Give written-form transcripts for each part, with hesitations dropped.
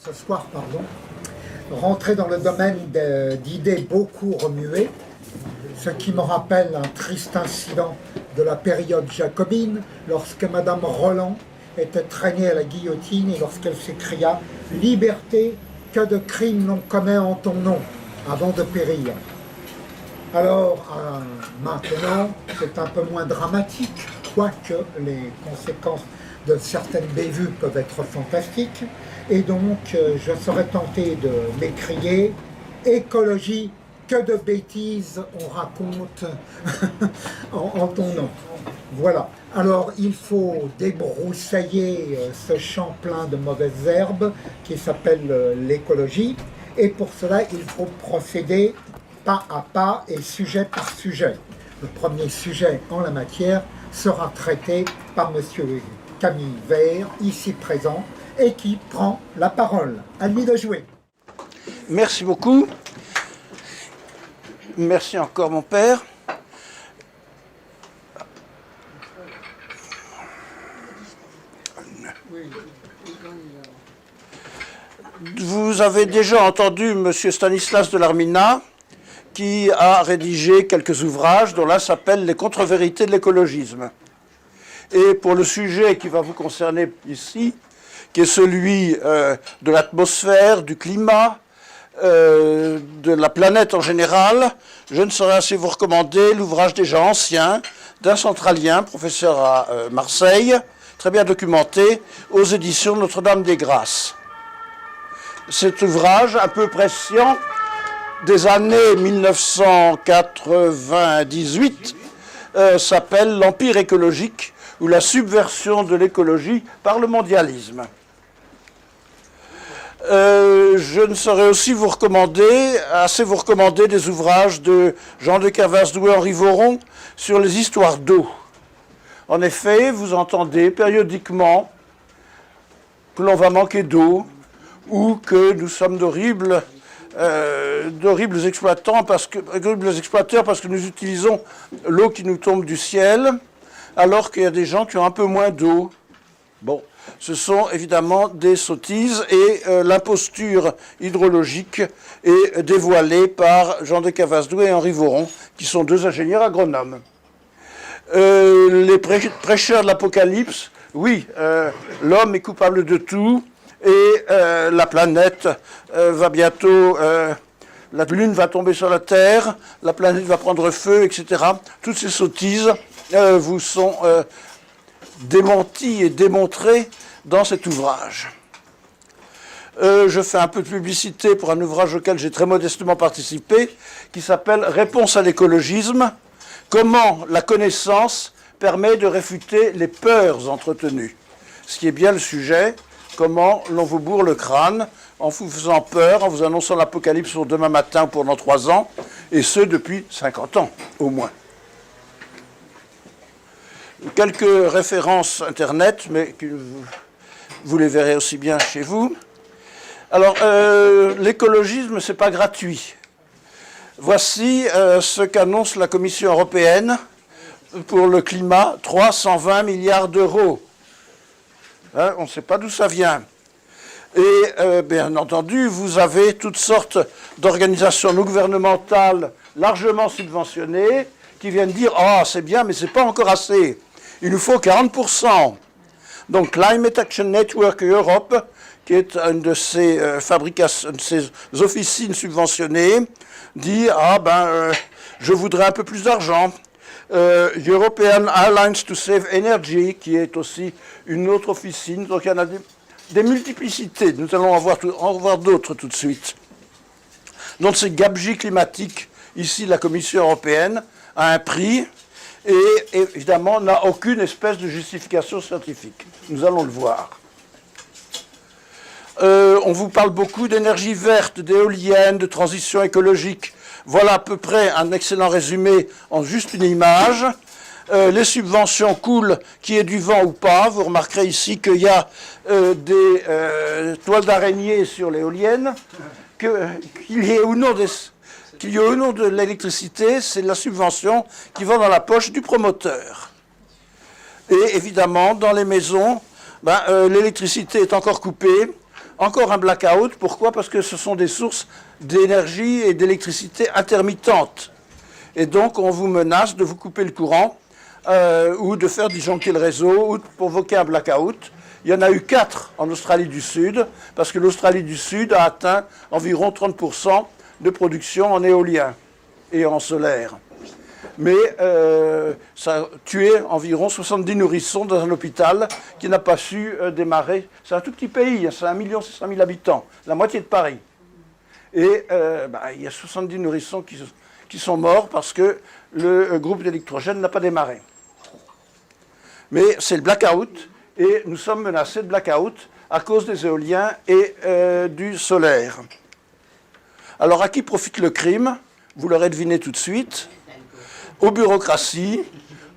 ce soir, rentrer dans le domaine d'idées beaucoup remuées, ce qui me rappelle un triste incident de la période jacobine, lorsque Madame Roland était traînée à la guillotine et lorsqu'elle s'écria « Liberté, que de crimes l'on commet en ton nom !» avant de périr. Alors, maintenant, c'est un peu moins dramatique, quoique les conséquences de certaines bévues peuvent être fantastiques, et donc je serais tenté de m'écrier « Écologie, que de bêtises on raconte en ton nom ». Voilà. Alors, il faut débroussailler ce champ plein de mauvaises herbes qui s'appelle l'écologie, et pour cela, il faut procéder pas à pas et sujet par sujet. Le premier sujet en la matière sera traité par M. Camille Vert, ici présent, et qui prend la parole. À lui de jouer. Merci beaucoup. Merci encore, mon père. Vous avez déjà entendu M. Stanislas Delarminat, qui a rédigé quelques ouvrages, dont l'un s'appelle « Les contre-vérités de l'écologisme ». Et pour le sujet qui va vous concerner ici, qui est celui de l'atmosphère, du climat, de la planète en général, je ne saurais assez vous recommander l'ouvrage déjà ancien d'un centralien, professeur à Marseille, très bien documenté, aux éditions Notre-Dame-des-Grâces. Cet ouvrage, un peu prescient, des années 1998, s'appelle « L'Empire écologique » ou la subversion de l'écologie par le mondialisme. Je ne saurais aussi assez vous recommander des ouvrages de Jean de Cavasdou et Henri Voron sur les histoires d'eau. En effet, vous entendez périodiquement que l'on va manquer d'eau ou que nous sommes d'horribles exploiteurs parce que nous utilisons l'eau qui nous tombe du ciel, alors qu'il y a des gens qui ont un peu moins d'eau. Bon, ce sont évidemment des sottises et l'imposture hydrologique est dévoilée par Jean de Cavasdou et Henri Voron, qui sont deux ingénieurs agronomes. Les prêcheurs de l'Apocalypse, oui, l'homme est coupable de tout et la planète va bientôt... la lune va tomber sur la Terre, la planète va prendre feu, etc. Toutes ces sottises vous sont démenties et démontrées dans cet ouvrage. Je fais un peu de publicité pour un ouvrage auquel j'ai très modestement participé, qui s'appelle « Réponse à l'écologisme. Comment la connaissance permet de réfuter les peurs entretenues ». Ce qui est bien le sujet, comment l'on vous bourre le crâne en vous faisant peur, en vous annonçant l'apocalypse pour demain matin ou pendant 3 ans, et ce depuis 50 ans au moins. Quelques références Internet, mais vous les verrez aussi bien chez vous. Alors, l'écologisme, ce n'est pas gratuit. Voici ce qu'annonce la Commission européenne pour le climat, 320 milliards d'euros. Hein, on ne sait pas d'où ça vient. Et bien entendu, vous avez toutes sortes d'organisations non gouvernementales largement subventionnées qui viennent dire « Ah, c'est bien, mais ce n'est pas encore assez. Il nous faut 40%. » Donc Climate Action Network Europe, qui est une de ces fabrications, de ces officines subventionnées, dit « Ah ben, je voudrais un peu plus d'argent. » European Alliance to Save Energy, qui est aussi une autre officine. Donc il y en a des multiplicités. Nous allons en voir d'autres tout de suite. Donc ces gabegies climatiques, ici la Commission européenne, a un prix et évidemment n'a aucune espèce de justification scientifique. Nous allons le voir. On vous parle beaucoup d'énergie verte, d'éoliennes, de transition écologique. Voilà à peu près un excellent résumé en juste une image. Les subventions coulent, qu'il y ait du vent ou pas. Vous remarquerez ici qu'il y a des toiles d'araignée sur l'éolienne. Qu'il y ait ou non de l'électricité, c'est la subvention qui va dans la poche du promoteur. Et évidemment, dans les maisons, l'électricité est encore coupée Encore un blackout, pourquoi? Parce que ce sont des sources d'énergie et d'électricité intermittentes. Et donc, on vous menace de vous couper le courant ou de faire disjoncter le réseau ou de provoquer un blackout. Il y en a eu 4 en Australie du Sud, parce que l'Australie du Sud a atteint environ 30% de production en éolien et en solaire. Mais ça a tué environ 70 nourrissons dans un hôpital qui n'a pas su démarrer. C'est un tout petit pays, c'est 1 600 000 habitants, la moitié de Paris. Et il y a 70 nourrissons qui sont morts parce que le groupe d'électrogène n'a pas démarré. Mais c'est le blackout, et nous sommes menacés de blackout à cause des éoliens et du solaire. Alors à qui profite le crime? Vous l'aurez deviné tout de suite. Aux bureaucraties,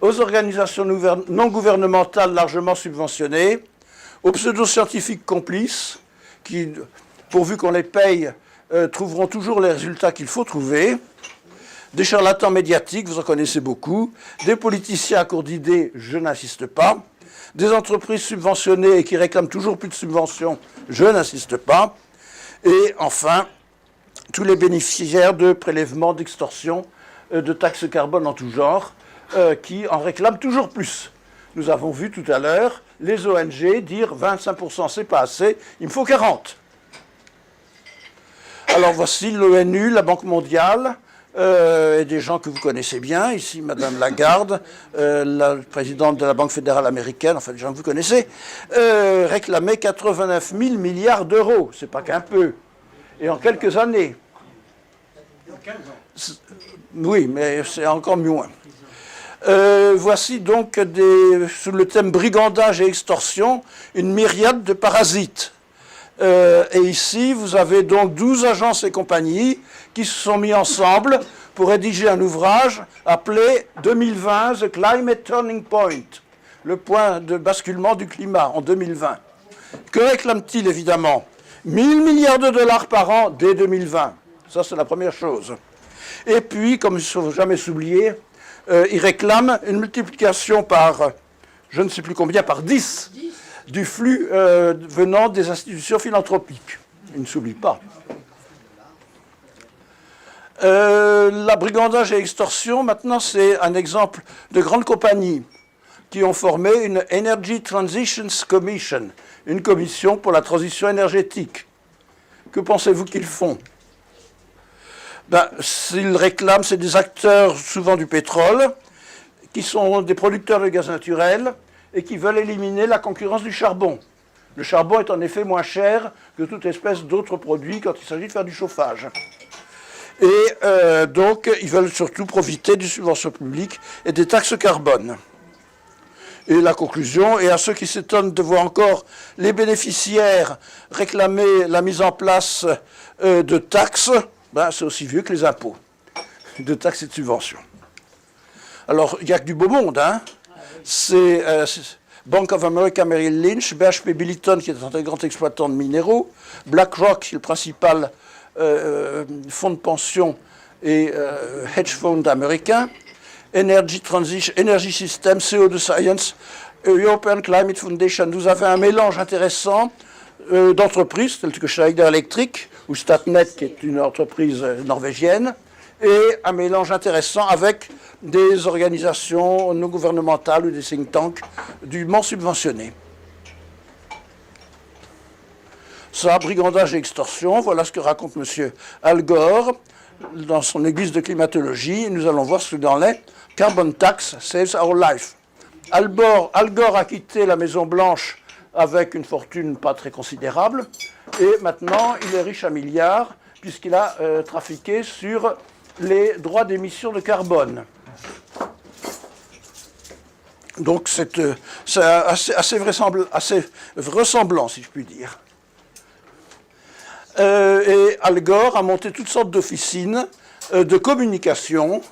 aux organisations non gouvernementales largement subventionnées, aux pseudo-scientifiques complices, qui, pourvu qu'on les paye, trouveront toujours les résultats qu'il faut trouver, des charlatans médiatiques, vous en connaissez beaucoup, des politiciens à court d'idées, je n'insiste pas, des entreprises subventionnées et qui réclament toujours plus de subventions, je n'insiste pas, et enfin, tous les bénéficiaires de prélèvements, d'extorsions, de taxes carbone en tout genre, qui en réclament toujours plus. Nous avons vu tout à l'heure les ONG dire 25% c'est pas assez, il me faut 40%. Alors voici l'ONU, la Banque mondiale, et des gens que vous connaissez bien, ici Madame Lagarde, la présidente de la Banque fédérale américaine, enfin des gens que vous connaissez, réclamaient 89 000 milliards d'euros, c'est pas qu'un peu, et en quelques années. Oui, mais c'est encore moins. Voici donc, sous le thème brigandage et extorsion, une myriade de parasites. Et ici, vous avez donc 12 agences et compagnies qui se sont mis ensemble pour rédiger un ouvrage appelé 2020 The Climate Turning Point, le point de basculement du climat en 2020. Que réclame-t-il évidemment? 1 000 milliards de dollars par an dès 2020. Ça, c'est la première chose. Et puis, comme il ne faut jamais s'oublier, il réclame une multiplication par, je ne sais plus combien, par 10 du flux venant des institutions philanthropiques. Il ne s'oublie pas. La brigandage et extorsion, maintenant, c'est un exemple de grandes compagnies qui ont formé une Energy Transitions Commission, une commission pour la transition énergétique. Que pensez-vous qu'ils font? S'ils réclament, c'est des acteurs souvent du pétrole, qui sont des producteurs de gaz naturel et qui veulent éliminer la concurrence du charbon. Le charbon est en effet moins cher que toute espèce d'autres produits quand il s'agit de faire du chauffage. Et donc, ils veulent surtout profiter des subventions publiques et des taxes carbone. Et la conclusion, et à ceux qui s'étonnent de voir encore les bénéficiaires réclamer la mise en place de taxes, c'est aussi vieux que les impôts, de taxes et de subventions. Alors, il n'y a que du beau monde, hein. C'est Bank of America Merrill Lynch, BHP Billiton, qui est un très grand exploitant de minéraux, BlackRock, qui est le principal fonds de pension et hedge fund américain, Energy Transition, Energy System, CO2 Science, European Climate Foundation. Vous avez un mélange intéressant d'entreprises, telles que Schneider Electric, ou Statnett, qui est une entreprise norvégienne, et un mélange intéressant avec des organisations non gouvernementales ou des think tanks dûment subventionnés. Ça, brigandage et extorsion, voilà ce que raconte M. Al Gore dans son église de climatologie. Nous allons voir ce que dans les Carbon Tax Saves Our Life. Al Gore a quitté la Maison-Blanche avec une fortune pas très considérable, et maintenant il est riche à milliards, puisqu'il a trafiqué sur les droits d'émission de carbone. Donc c'est assez ressemblant, si je puis dire. Et Al Gore a monté toutes sortes d'officines de communication,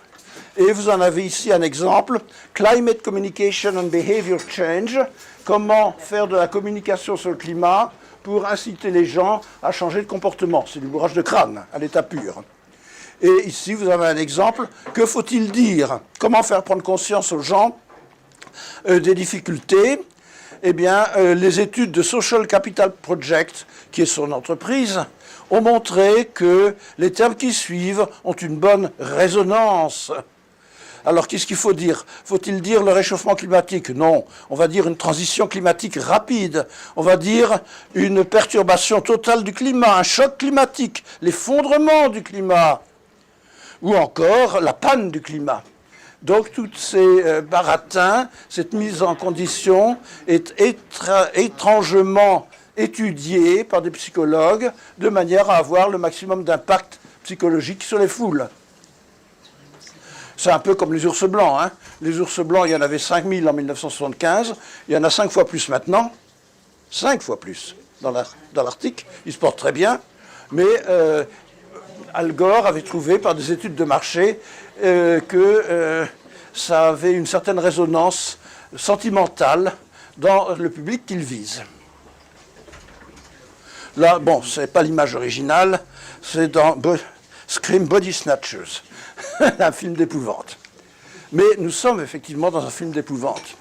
et vous en avez ici un exemple, Climate Communication and Behavior Change, comment faire de la communication sur le climat pour inciter les gens à changer de comportement. C'est du bourrage de crâne, à l'état pur. Et ici, vous avez un exemple. Que faut-il dire? Comment faire prendre conscience aux gens des difficultés? eh bien, les études de Social Capital Project, qui est son entreprise, ont montré que les termes qui suivent ont une bonne résonance. Alors, qu'est-ce qu'il faut dire? Faut-il dire le réchauffement climatique? Non. On va dire une transition climatique rapide. On va dire une perturbation totale du climat, un choc climatique, l'effondrement du climat, ou encore la panne du climat. Donc, tous ces baratins, cette mise en condition est étrangement étudiée par des psychologues de manière à avoir le maximum d'impact psychologique sur les foules. C'est un peu comme les ours blancs. Hein. Les ours blancs, il y en avait 5000 en 1975. Il y en a 5 fois plus maintenant. 5 fois plus dans l'Arctique. Ils se portent très bien. Mais Al Gore avait trouvé par des études de marché que ça avait une certaine résonance sentimentale dans le public qu'il vise. Là, bon, ce n'est pas l'image originale. C'est dans Scream Body Snatchers. Un film d'épouvante. Mais nous sommes effectivement dans un film d'épouvante.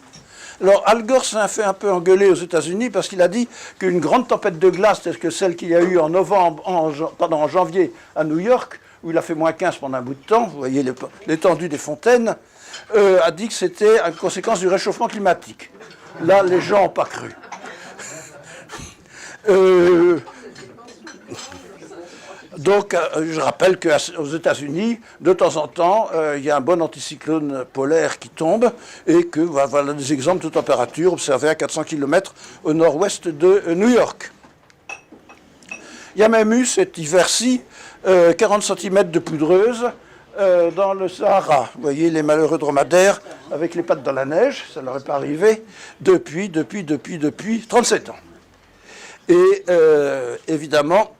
Alors, Al Gore s'est fait un peu engueuler aux États-Unis parce qu'il a dit qu'une grande tempête de glace, telle que celle qu'il y a eu en janvier à New York, où il a fait moins 15 pendant un bout de temps, vous voyez l'étendue des fontaines, a dit que c'était une conséquence du réchauffement climatique. Là, les gens n'ont pas cru. Donc, je rappelle qu'aux États-Unis, de temps en temps, il y a un bon anticyclone polaire qui tombe et que voilà des exemples de température observés à 400 km au nord-ouest de New York. Il y a même eu cet hiver-ci 40 cm de poudreuse dans le Sahara. Vous voyez les malheureux dromadaires avec les pattes dans la neige, ça ne leur est pas arrivé depuis 37 ans. Et évidemment,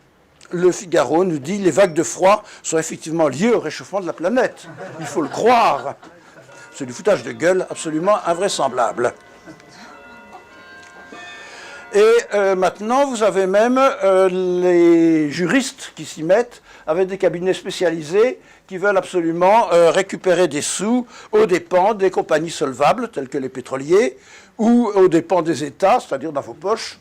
Le Figaro nous dit que les vagues de froid sont effectivement liées au réchauffement de la planète. Il faut le croire. C'est du foutage de gueule absolument invraisemblable. Et maintenant, vous avez même les juristes qui s'y mettent avec des cabinets spécialisés qui veulent absolument récupérer des sous aux dépens des compagnies solvables, telles que les pétroliers, ou aux dépens des États, c'est-à-dire dans vos poches,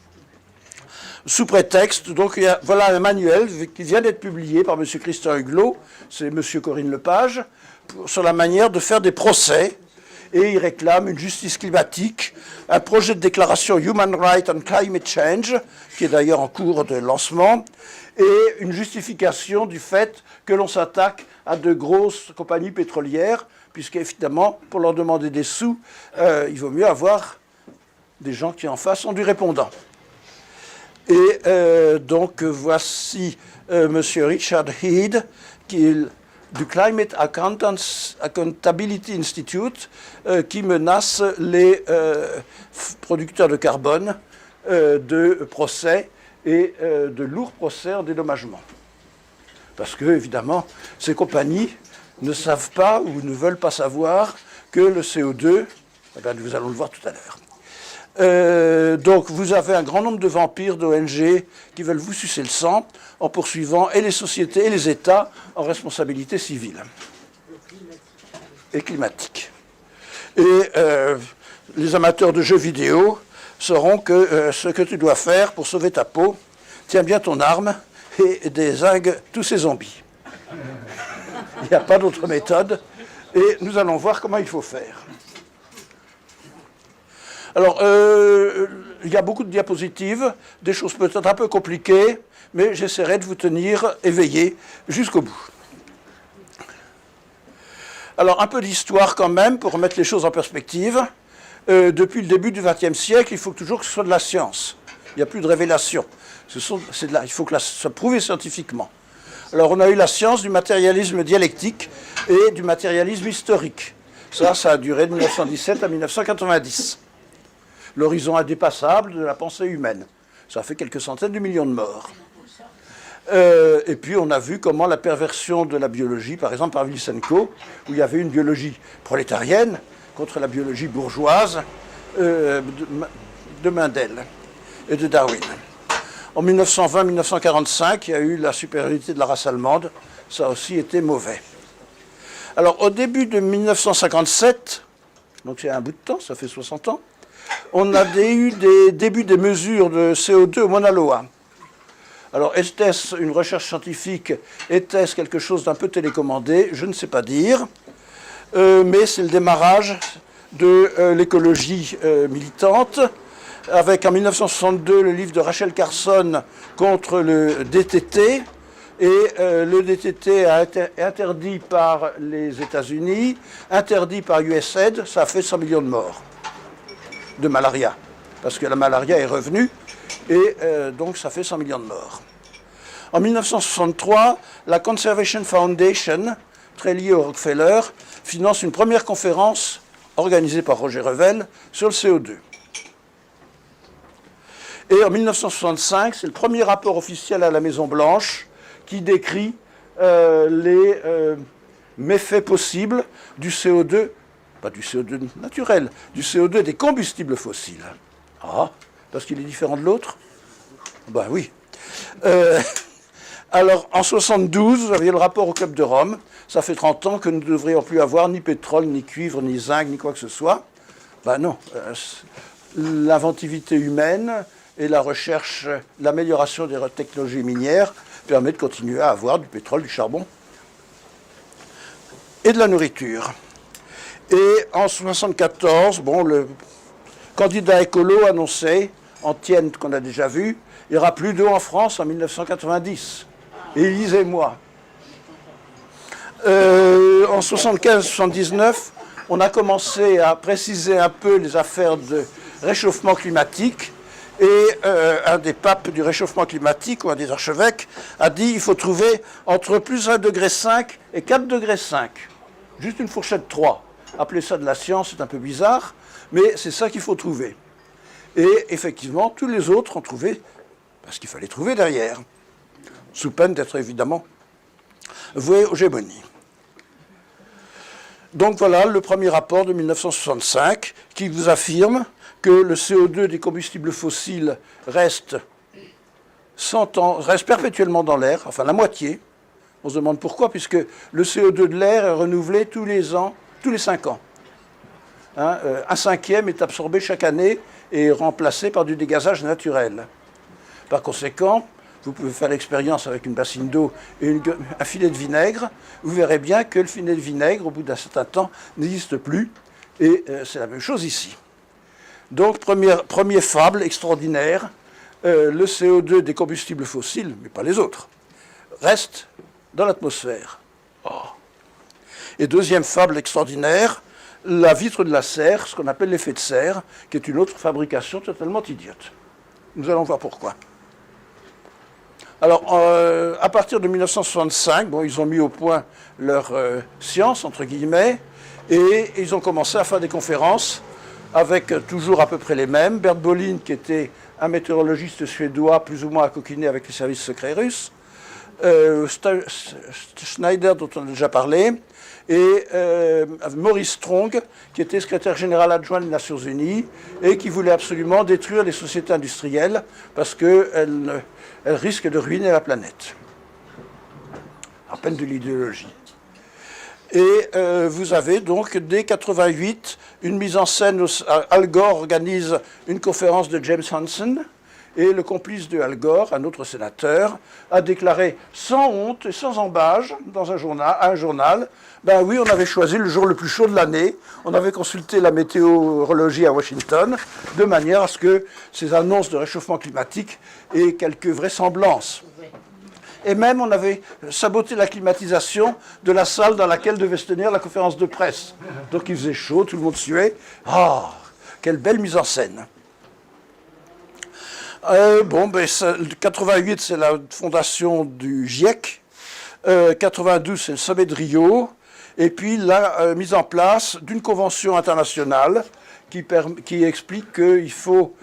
sous prétexte. Donc voilà un manuel qui vient d'être publié par M. Christian Huguelot, c'est M. Corinne Lepage, sur la manière de faire des procès. Et il réclame une justice climatique, un projet de déclaration Human Rights on Climate Change, qui est d'ailleurs en cours de lancement, et une justification du fait que l'on s'attaque à de grosses compagnies pétrolières, puisqu'évidemment, pour leur demander des sous, il vaut mieux avoir des gens qui en face ont du répondant. Et donc voici M. Richard Head, qui est du Climate Accountability Institute, qui menace les producteurs de carbone de procès et de lourds procès en dédommagement. Parce que, évidemment, ces compagnies ne savent pas ou ne veulent pas savoir que le CO2, eh bien, nous allons le voir tout à l'heure. Donc, vous avez un grand nombre de vampires d'ONG qui veulent vous sucer le sang en poursuivant et les sociétés et les États en responsabilité civile et climatique. Et les amateurs de jeux vidéo sauront que ce que tu dois faire pour sauver ta peau, tiens bien ton arme et dézingue tous ces zombies. Il n'y a pas d'autre méthode et nous allons voir comment il faut faire. Alors, il y a beaucoup de diapositives, des choses peut-être un peu compliquées, mais j'essaierai de vous tenir éveillé jusqu'au bout. Alors, un peu d'histoire quand même, pour remettre les choses en perspective. Depuis le début du XXe siècle, il faut toujours que ce soit de la science. Il n'y a plus de révélation. Il faut que ça soit prouvé scientifiquement. Alors, on a eu la science du matérialisme dialectique et du matérialisme historique. Ça a duré de 1917 à 1990. L'horizon indépassable de la pensée humaine. Ça a fait quelques centaines de millions de morts. Et puis on a vu comment la perversion de la biologie, par exemple par Lysenko, où il y avait une biologie prolétarienne contre la biologie bourgeoise de Mendel et de Darwin. En 1920-1945, il y a eu la supériorité de la race allemande. Ça a aussi été mauvais. Alors au début de 1957, donc c'est un bout de temps, ça fait 60 ans, on a eu des débuts des mesures de CO2 au Mauna Loa. Alors, était-ce une recherche scientifique? Était-ce quelque chose d'un peu télécommandé? Je ne sais pas dire. Mais c'est le démarrage de l'écologie militante, avec en 1962 le livre de Rachel Carson contre le DTT. Et le DTT est interdit par les États-Unis, interdit par USAID, ça a fait 100 millions de morts de malaria, parce que la malaria est revenue, et donc ça fait 100 millions de morts. En 1963, la Conservation Foundation, très liée au Rockefeller, finance une première conférence organisée par Roger Revel sur le CO2. Et en 1965, c'est le premier rapport officiel à la Maison-Blanche qui décrit les méfaits possibles du CO2, pas du CO2 naturel, du CO2 des combustibles fossiles. Ah, parce qu'il est différent de l'autre? Ben oui. Alors, en 1972, vous aviez le rapport au Club de Rome. Ça fait 30 ans que nous ne devrions plus avoir ni pétrole, ni cuivre, ni zinc, ni quoi que ce soit. Ben non. L'inventivité humaine et la recherche, l'amélioration des technologies minières permet de continuer à avoir du pétrole, du charbon et de la nourriture. Et en 1974, bon, le candidat écolo annonçait, en Tienne qu'on a déjà vu, il n'y aura plus d'eau en France en 1990. Et lisez-moi. En 75-79, on a commencé à préciser un peu les affaires de réchauffement climatique. Et un des papes du réchauffement climatique, ou un des archevêques, a dit qu'il faut trouver entre plus 1,5 degré et 4,5 degrés. Juste une fourchette 3. Appeler ça de la science, c'est un peu bizarre, mais c'est ça qu'il faut trouver. Et effectivement, tous les autres ont trouvé, parce qu'il fallait trouver derrière, sous peine d'être évidemment voué aux gémonies. Donc voilà le premier rapport de 1965 qui vous affirme que le CO2 des combustibles fossiles reste perpétuellement dans l'air, enfin la moitié. On se demande pourquoi, puisque le CO2 de l'air est renouvelé tous les ans, tous les 5 ans. Hein, un cinquième est absorbé chaque année et remplacé par du dégazage naturel. Par conséquent, vous pouvez faire l'expérience avec une bassine d'eau et un filet de vinaigre. Vous verrez bien que le filet de vinaigre, au bout d'un certain temps, n'existe plus. Et c'est la même chose ici. Donc, premier fable extraordinaire, le CO2 des combustibles fossiles, mais pas les autres, reste dans l'atmosphère. Oh. Et deuxième fable extraordinaire, la vitre de la serre, ce qu'on appelle l'effet de serre, qui est une autre fabrication totalement idiote. Nous allons voir pourquoi. Alors, à partir de 1965, bon, ils ont mis au point leur science, entre guillemets, et ils ont commencé à faire des conférences avec toujours à peu près les mêmes. Bert Bolin, qui était un météorologiste suédois, plus ou moins accoquiné avec les services secrets russes, Schneider, dont on a déjà parlé, et Maurice Strong, qui était secrétaire général adjoint des Nations Unies et qui voulait absolument détruire les sociétés industrielles parce qu'elles risquent de ruiner la planète. À peine de l'idéologie. Et vous avez donc, dès 88, une mise en scène. Al Gore organise une conférence de James Hansen, et le complice de Al Gore, un autre sénateur, a déclaré sans honte et sans embâge dans un journal, ben oui, on avait choisi le jour le plus chaud de l'année, on avait consulté la météorologie à Washington, de manière à ce que ces annonces de réchauffement climatique aient quelques vraisemblances. Et même, on avait saboté la climatisation de la salle dans laquelle devait se tenir la conférence de presse. Donc il faisait chaud, tout le monde suait. Ah, quelle belle mise en scène. Bon, ben, 88, c'est la fondation du GIEC. 92, c'est le sommet de Rio. Et puis la mise en place d'une convention internationale qui explique qu'il faut...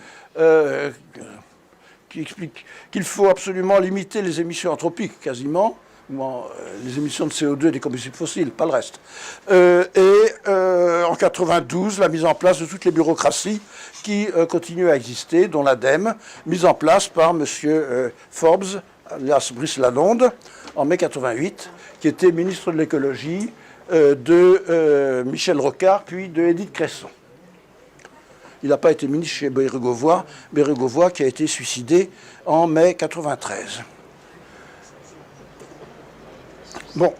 qu'il faut absolument limiter les émissions anthropiques, quasiment, les émissions de CO2 des combustibles fossiles, pas le reste. En 92, la mise en place de toutes les bureaucraties qui continuent à exister, dont l'ADEME, mise en place par M. Forbes, alias Brice Lalonde, en mai 88, qui était ministre de l'écologie de Michel Rocard, puis de Édith Cresson. Il n'a pas été ministre chez Bérégovoy qui a été suicidé en mai 93. Bon.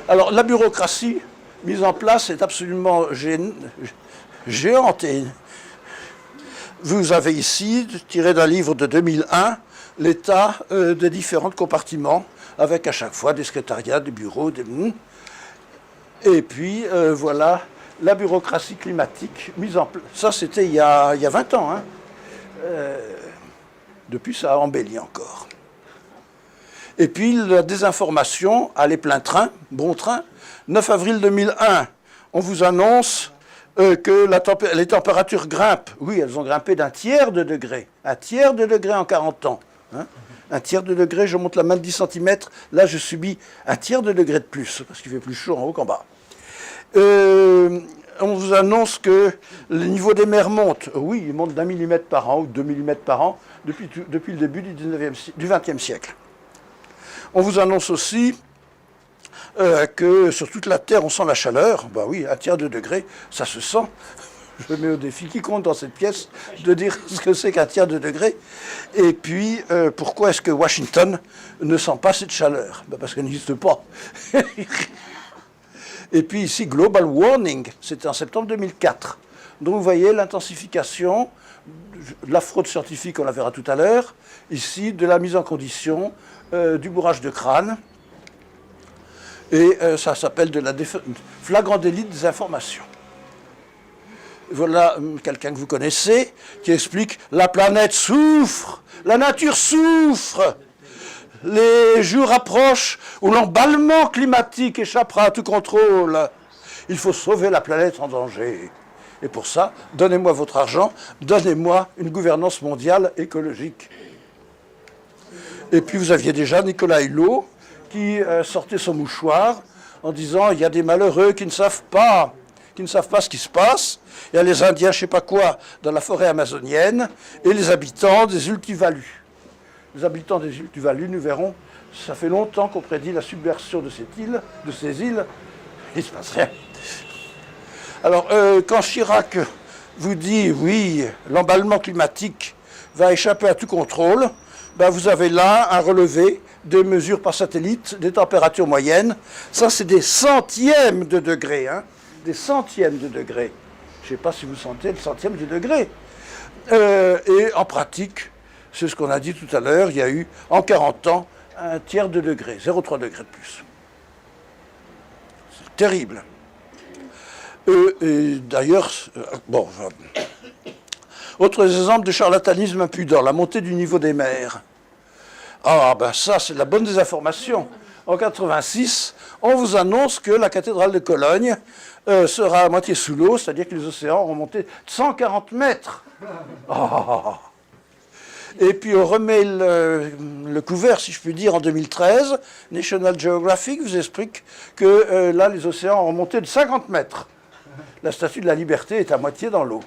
Alors, la bureaucratie mise en place est absolument géante. Et vous avez ici, tiré d'un livre de 2001, l'état des différents compartiments, avec à chaque fois des secrétariats, des bureaux, et puis voilà la bureaucratie climatique mise en place. Ça, c'était il y a 20 ans. Hein. Depuis, ça a embelli encore. Et puis la désinformation, allez plein train, bon train. 9 avril 2001, on vous annonce que les températures grimpent. Oui, elles ont grimpé d'un tiers de degré. Un tiers de degré en 40 ans. Hein. Un tiers de degré, je monte la main de 10 cm. Là, je subis un tiers de degré de plus, parce qu'il fait plus chaud en haut qu'en bas. On vous annonce que le niveau des mers monte. Oui, il monte d'1 millimètre par an ou 2 millimètres par an depuis le début du XXe siècle. On vous annonce aussi que sur toute la Terre, on sent la chaleur. Ben oui, un tiers de degré, ça se sent. Je mets au défi quiconque dans cette pièce de dire ce que c'est qu'un tiers de degré. Et puis, pourquoi est-ce que Washington ne sent pas cette chaleur? Ben parce qu'elle n'existe pas. Et puis ici, Global Warning, c'était en septembre 2004. Donc vous voyez l'intensification de la fraude scientifique, on la verra tout à l'heure. Ici, de la mise en condition, du bourrage de crâne. Et ça s'appelle de la flagrant délit des informations. Voilà quelqu'un que vous connaissez qui explique « La planète souffre, la nature souffre ». Les jours approchent où l'emballement climatique échappera à tout contrôle. Il faut sauver la planète en danger. Et pour ça, donnez-moi votre argent, donnez-moi une gouvernance mondiale écologique. Et puis vous aviez déjà Nicolas Hulot qui sortait son mouchoir en disant « Il y a des malheureux qui ne savent pas ce qui se passe. Il y a les Indiens, je ne sais pas quoi, dans la forêt amazonienne, et les habitants des Ultivalus. » Les habitants des Ultivalus, nous verrons, ça fait longtemps qu'on prédit la submersion de ces îles, il ne se passe rien. Alors, quand Chirac vous dit, oui, l'emballement climatique va échapper à tout contrôle, ben vous avez là un relevé de mesures par satellite des températures moyennes. Ça, c'est des centièmes de degrés, hein, des centièmes de degrés. Je ne sais pas si vous sentez le centième de degré. Et en pratique, c'est ce qu'on a dit tout à l'heure, il y a eu, en 40 ans, un tiers de degré, 0,3 degrés de plus. C'est terrible. Et d'ailleurs, bon, autre exemple de charlatanisme impudent, la montée du niveau des mers. Ah, ben ça, c'est de la bonne désinformation. En 86, on vous annonce que la cathédrale de Cologne sera à moitié sous l'eau, c'est-à-dire que les océans auront monté de 140 mètres. Oh. Et puis on remet le couvert, si je puis dire, en 2013. National Geographic vous explique que là, les océans ont monté de 50 mètres. La Statue de la Liberté est à moitié dans l'eau.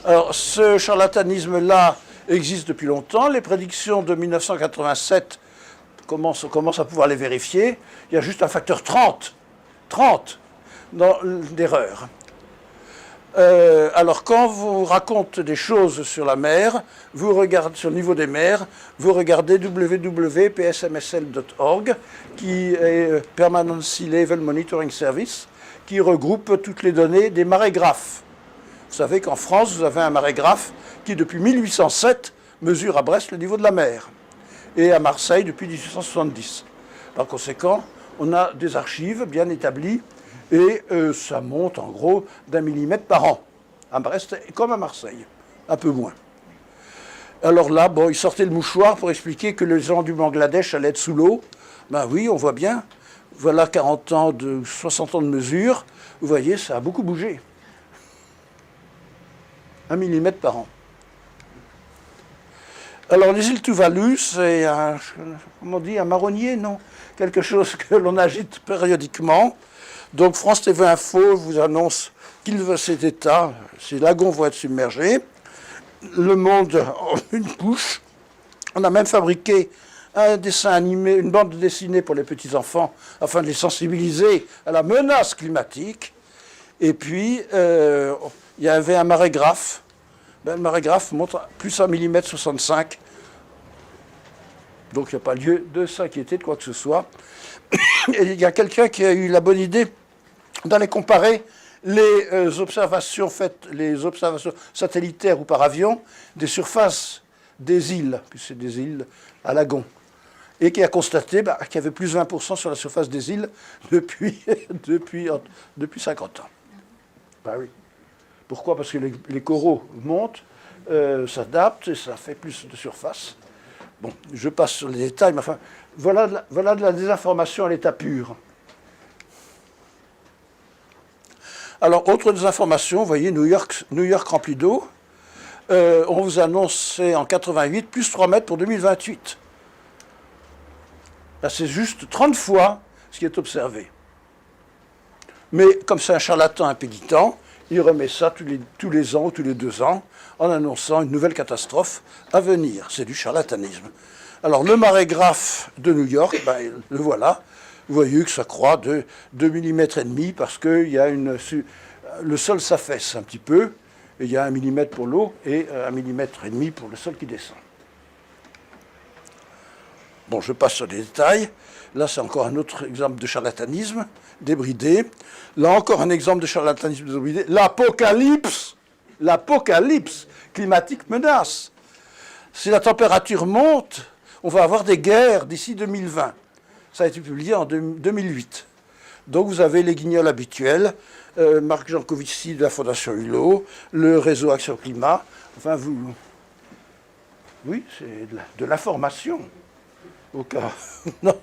Alors, ce charlatanisme-là existe depuis longtemps. Les prédictions de 1987, on commence à pouvoir les vérifier. Il y a juste un facteur 30 d'erreur. Alors, quand vous raconte des choses sur la mer, vous regardez sur le niveau des mers, vous regardez www.psmsl.org, qui est Permanent Sea Level Monitoring Service, qui regroupe toutes les données des marégraphes. Vous savez qu'en France, vous avez un marégraphe qui, depuis 1807, mesure à Brest le niveau de la mer, et à Marseille depuis 1870. Par conséquent, on a des archives bien établies, et ça monte en gros d'1 millimètre par an, à Brest comme à Marseille, un peu moins. Alors là, bon, ils sortaient le mouchoir pour expliquer que les gens du Bangladesh allaient être sous l'eau. Ben oui, on voit bien. Voilà 40 ans, 60 ans de mesure. Vous voyez, ça a beaucoup bougé. 1 millimètre par an. Alors les îles Tuvalu, c'est un marronnier, non? Quelque chose que l'on agite périodiquement. Donc France TV Info vous annonce qu'il veut cet état, ces lagons vont être submergés. Le Monde en une couche. On a même fabriqué un dessin animé, une bande dessinée pour les petits-enfants, afin de les sensibiliser à la menace climatique. Et puis, il y avait un marégraphe. Ben, le marégraphe montre plus 1 mm 65. Donc, il n'y a pas lieu de s'inquiéter de quoi que ce soit. Et il y a quelqu'un qui a eu la bonne idée d'aller comparer les observations faites, les observations satellitaires ou par avion, des surfaces des îles, puisque c'est des îles à lagons, et qui a constaté qu'il y avait plus de 20% sur la surface des îles depuis 50 ans. Ben oui. Pourquoi? Parce que les coraux montent, s'adaptent, et ça fait plus de surface. Bon, je passe sur les détails, mais enfin, voilà de la désinformation à l'état pur. Alors, autre désinformation, vous voyez, New York rempli d'eau. On vous annonçait en 88 plus 3 mètres pour 2028. Là, c'est juste 30 fois ce qui est observé. Mais comme c'est un charlatan impéditent, il remet ça tous les ans ou tous les 2 ans en annonçant une nouvelle catastrophe à venir. C'est du charlatanisme. Alors, le marégraphe de New York, ben, le voilà. Vous voyez que ça croît de 2,5 mm parce que le sol s'affaisse un petit peu. Et il y a 1 mm pour l'eau et 1,5 mm pour le sol qui descend. Bon, je passe sur les détails. Là, c'est encore un autre exemple de charlatanisme débridé. Là, encore un exemple de charlatanisme débridé. L'apocalypse climatique menace. Si la température monte, on va avoir des guerres d'ici 2020. Ça a été publié en 2008. Donc, vous avez les guignols habituels, Marc Jancovici de la Fondation Hulot, le réseau Action Climat. Enfin, oui, c'est de l'information. Au cas. Non,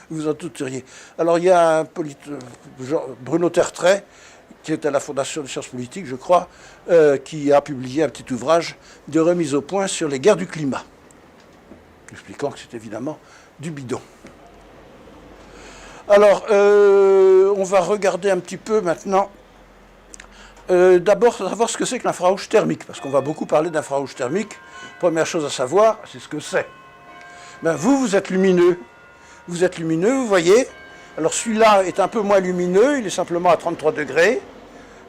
vous en douteriez. Alors, il y a un Bruno Tertrais, qui est à la Fondation de sciences politiques, je crois, qui a publié un petit ouvrage de remise au point sur les guerres du climat, expliquant que c'est évidemment du bidon. Alors, on va regarder un petit peu maintenant. D'abord, savoir ce que c'est que l'infrarouge thermique, parce qu'on va beaucoup parler d'infrarouge thermique. Première chose à savoir, c'est ce que c'est. Ben, vous êtes lumineux. Vous êtes lumineux, vous voyez. Alors, celui-là est un peu moins lumineux, il est simplement à 33 degrés.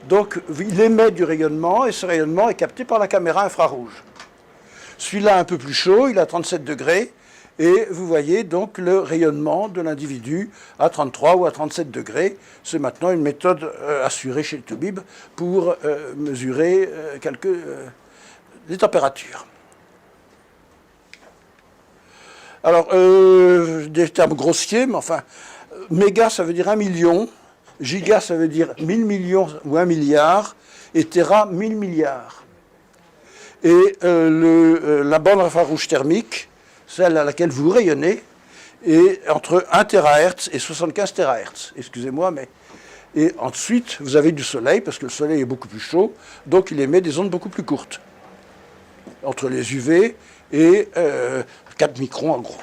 Donc, il émet du rayonnement, et ce rayonnement est capté par la caméra infrarouge. Celui-là, un peu plus chaud, il est à 37 degrés. Et vous voyez donc le rayonnement de l'individu à 33 ou à 37 degrés. C'est maintenant une méthode assurée chez le toubib pour mesurer les températures. Alors, des termes grossiers, mais enfin, méga, ça veut dire 1 million, giga, ça veut dire 1000 millions ou 1 milliard, et téra, 1000 milliards. Et la bande infrarouge thermique, celle à laquelle vous rayonnez, est entre 1 THz et 75 THz. Excusez-moi, mais... Et ensuite, vous avez du soleil, parce que le soleil est beaucoup plus chaud, donc il émet des ondes beaucoup plus courtes. Entre les UV et 4 microns, en gros.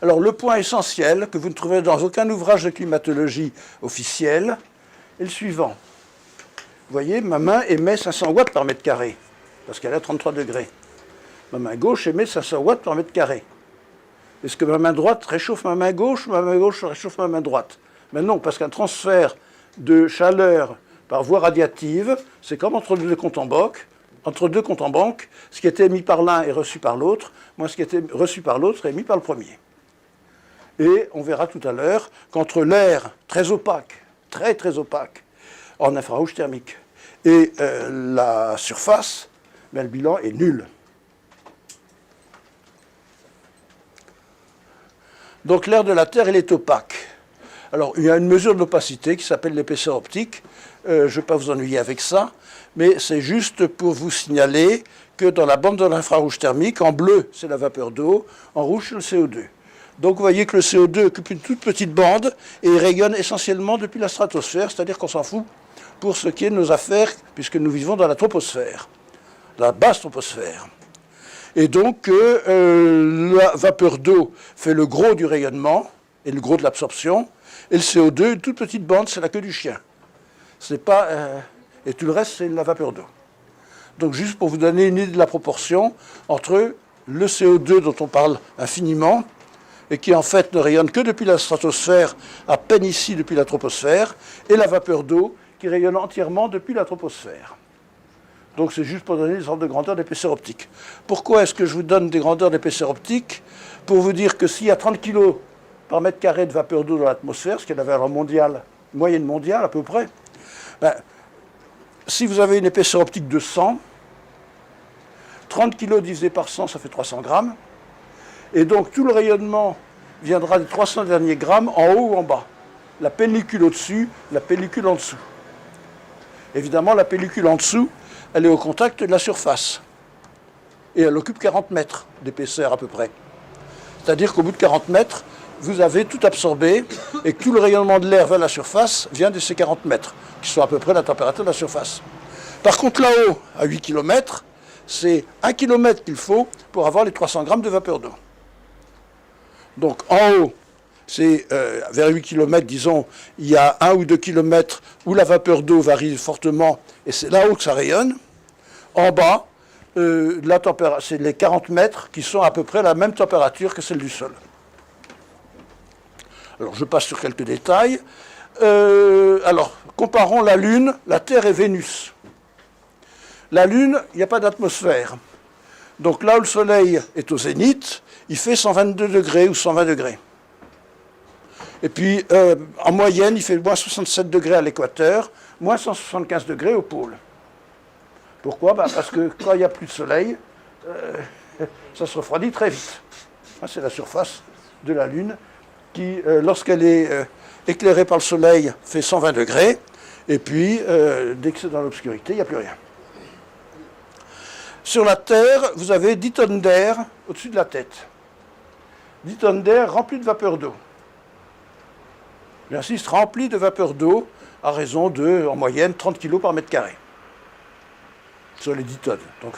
Alors, le point essentiel, que vous ne trouverez dans aucun ouvrage de climatologie officiel, est le suivant. Vous voyez, ma main émet 500 watts par mètre carré, parce qu'elle est à 33 degrés. Ma main gauche émet 500 watts par mètre carré. Est-ce que ma main droite réchauffe ma main gauche ou ma main gauche réchauffe ma main droite? Mais non, parce qu'un transfert de chaleur par voie radiative, c'est comme entre deux comptes en banque. Entre deux comptes en banque, ce qui était émis par l'un est reçu par l'autre. Moi, ce qui était reçu par l'autre est émis par le premier. Et on verra tout à l'heure qu'entre l'air très opaque, très très opaque, en infrarouge thermique, et la surface, ben, le bilan est nul. Donc l'air de la Terre, il est opaque. Alors, il y a une mesure de l'opacité qui s'appelle l'épaisseur optique. Je ne vais pas vous ennuyer avec ça, mais c'est juste pour vous signaler que dans la bande de l'infrarouge thermique, en bleu, c'est la vapeur d'eau, en rouge, c'est le CO2. Donc vous voyez que le CO2 occupe une toute petite bande et il rayonne essentiellement depuis la stratosphère, c'est-à-dire qu'on s'en fout pour ce qui est de nos affaires, puisque nous vivons dans la troposphère, la basse troposphère. Et donc, la vapeur d'eau fait le gros du rayonnement et le gros de l'absorption. Et le CO2, une toute petite bande, c'est la queue du chien. C'est pas, et tout le reste, c'est la vapeur d'eau. Donc, juste pour vous donner une idée de la proportion entre le CO2 dont on parle infiniment et qui en fait ne rayonne que depuis la stratosphère, à peine ici depuis la troposphère, et la vapeur d'eau qui rayonne entièrement depuis la troposphère. Donc c'est juste pour donner des ordres de grandeur d'épaisseur optique. Pourquoi est-ce que je vous donne des grandeurs d'épaisseur optique? Pour vous dire que s'il y a 30 kg par mètre carré de vapeur d'eau dans l'atmosphère, ce qui est la valeur mondiale, moyenne mondiale à peu près, ben, si vous avez une épaisseur optique de 100, 30 kg divisé par 100, ça fait 300 grammes. Et donc tout le rayonnement viendra des 300 derniers grammes en haut ou en bas. La pellicule au-dessus, la pellicule en dessous. Évidemment, la pellicule en dessous, elle est au contact de la surface. Et elle occupe 40 mètres d'épaisseur à peu près. C'est-à-dire qu'au bout de 40 mètres, vous avez tout absorbé et que tout le rayonnement de l'air vers la surface vient de ces 40 mètres, qui sont à peu près la température de la surface. Par contre, là-haut, à 8 km, c'est 1 km qu'il faut pour avoir les 300 grammes de vapeur d'eau. Donc en haut, c'est vers 8 km, disons, il y a 1 ou 2 km où la vapeur d'eau varie fortement, et c'est là-haut que ça rayonne. En bas, c'est les 40 mètres qui sont à peu près la même température que celle du sol. Alors, je passe sur quelques détails. Alors, comparons la Lune, la Terre et Vénus. La Lune, il n'y a pas d'atmosphère. Donc là où le Soleil est au zénith, il fait 122 degrés ou 120 degrés. Et puis, en moyenne, il fait moins 67 degrés à l'équateur, moins 175 degrés au pôle. Pourquoi? Parce que quand il n'y a plus de Soleil, ça se refroidit très vite. C'est la surface de la Lune qui, lorsqu'elle est éclairée par le Soleil, fait 120 degrés. Et puis, dès que c'est dans l'obscurité, il n'y a plus rien. Sur la Terre, vous avez 10 tonnes d'air au-dessus de la tête. 10 tonnes d'air remplies de vapeur d'eau. J'insiste, remplies de vapeur d'eau à raison de, en moyenne, 30 kg par mètre carré. Sur les 10 tonnes. Donc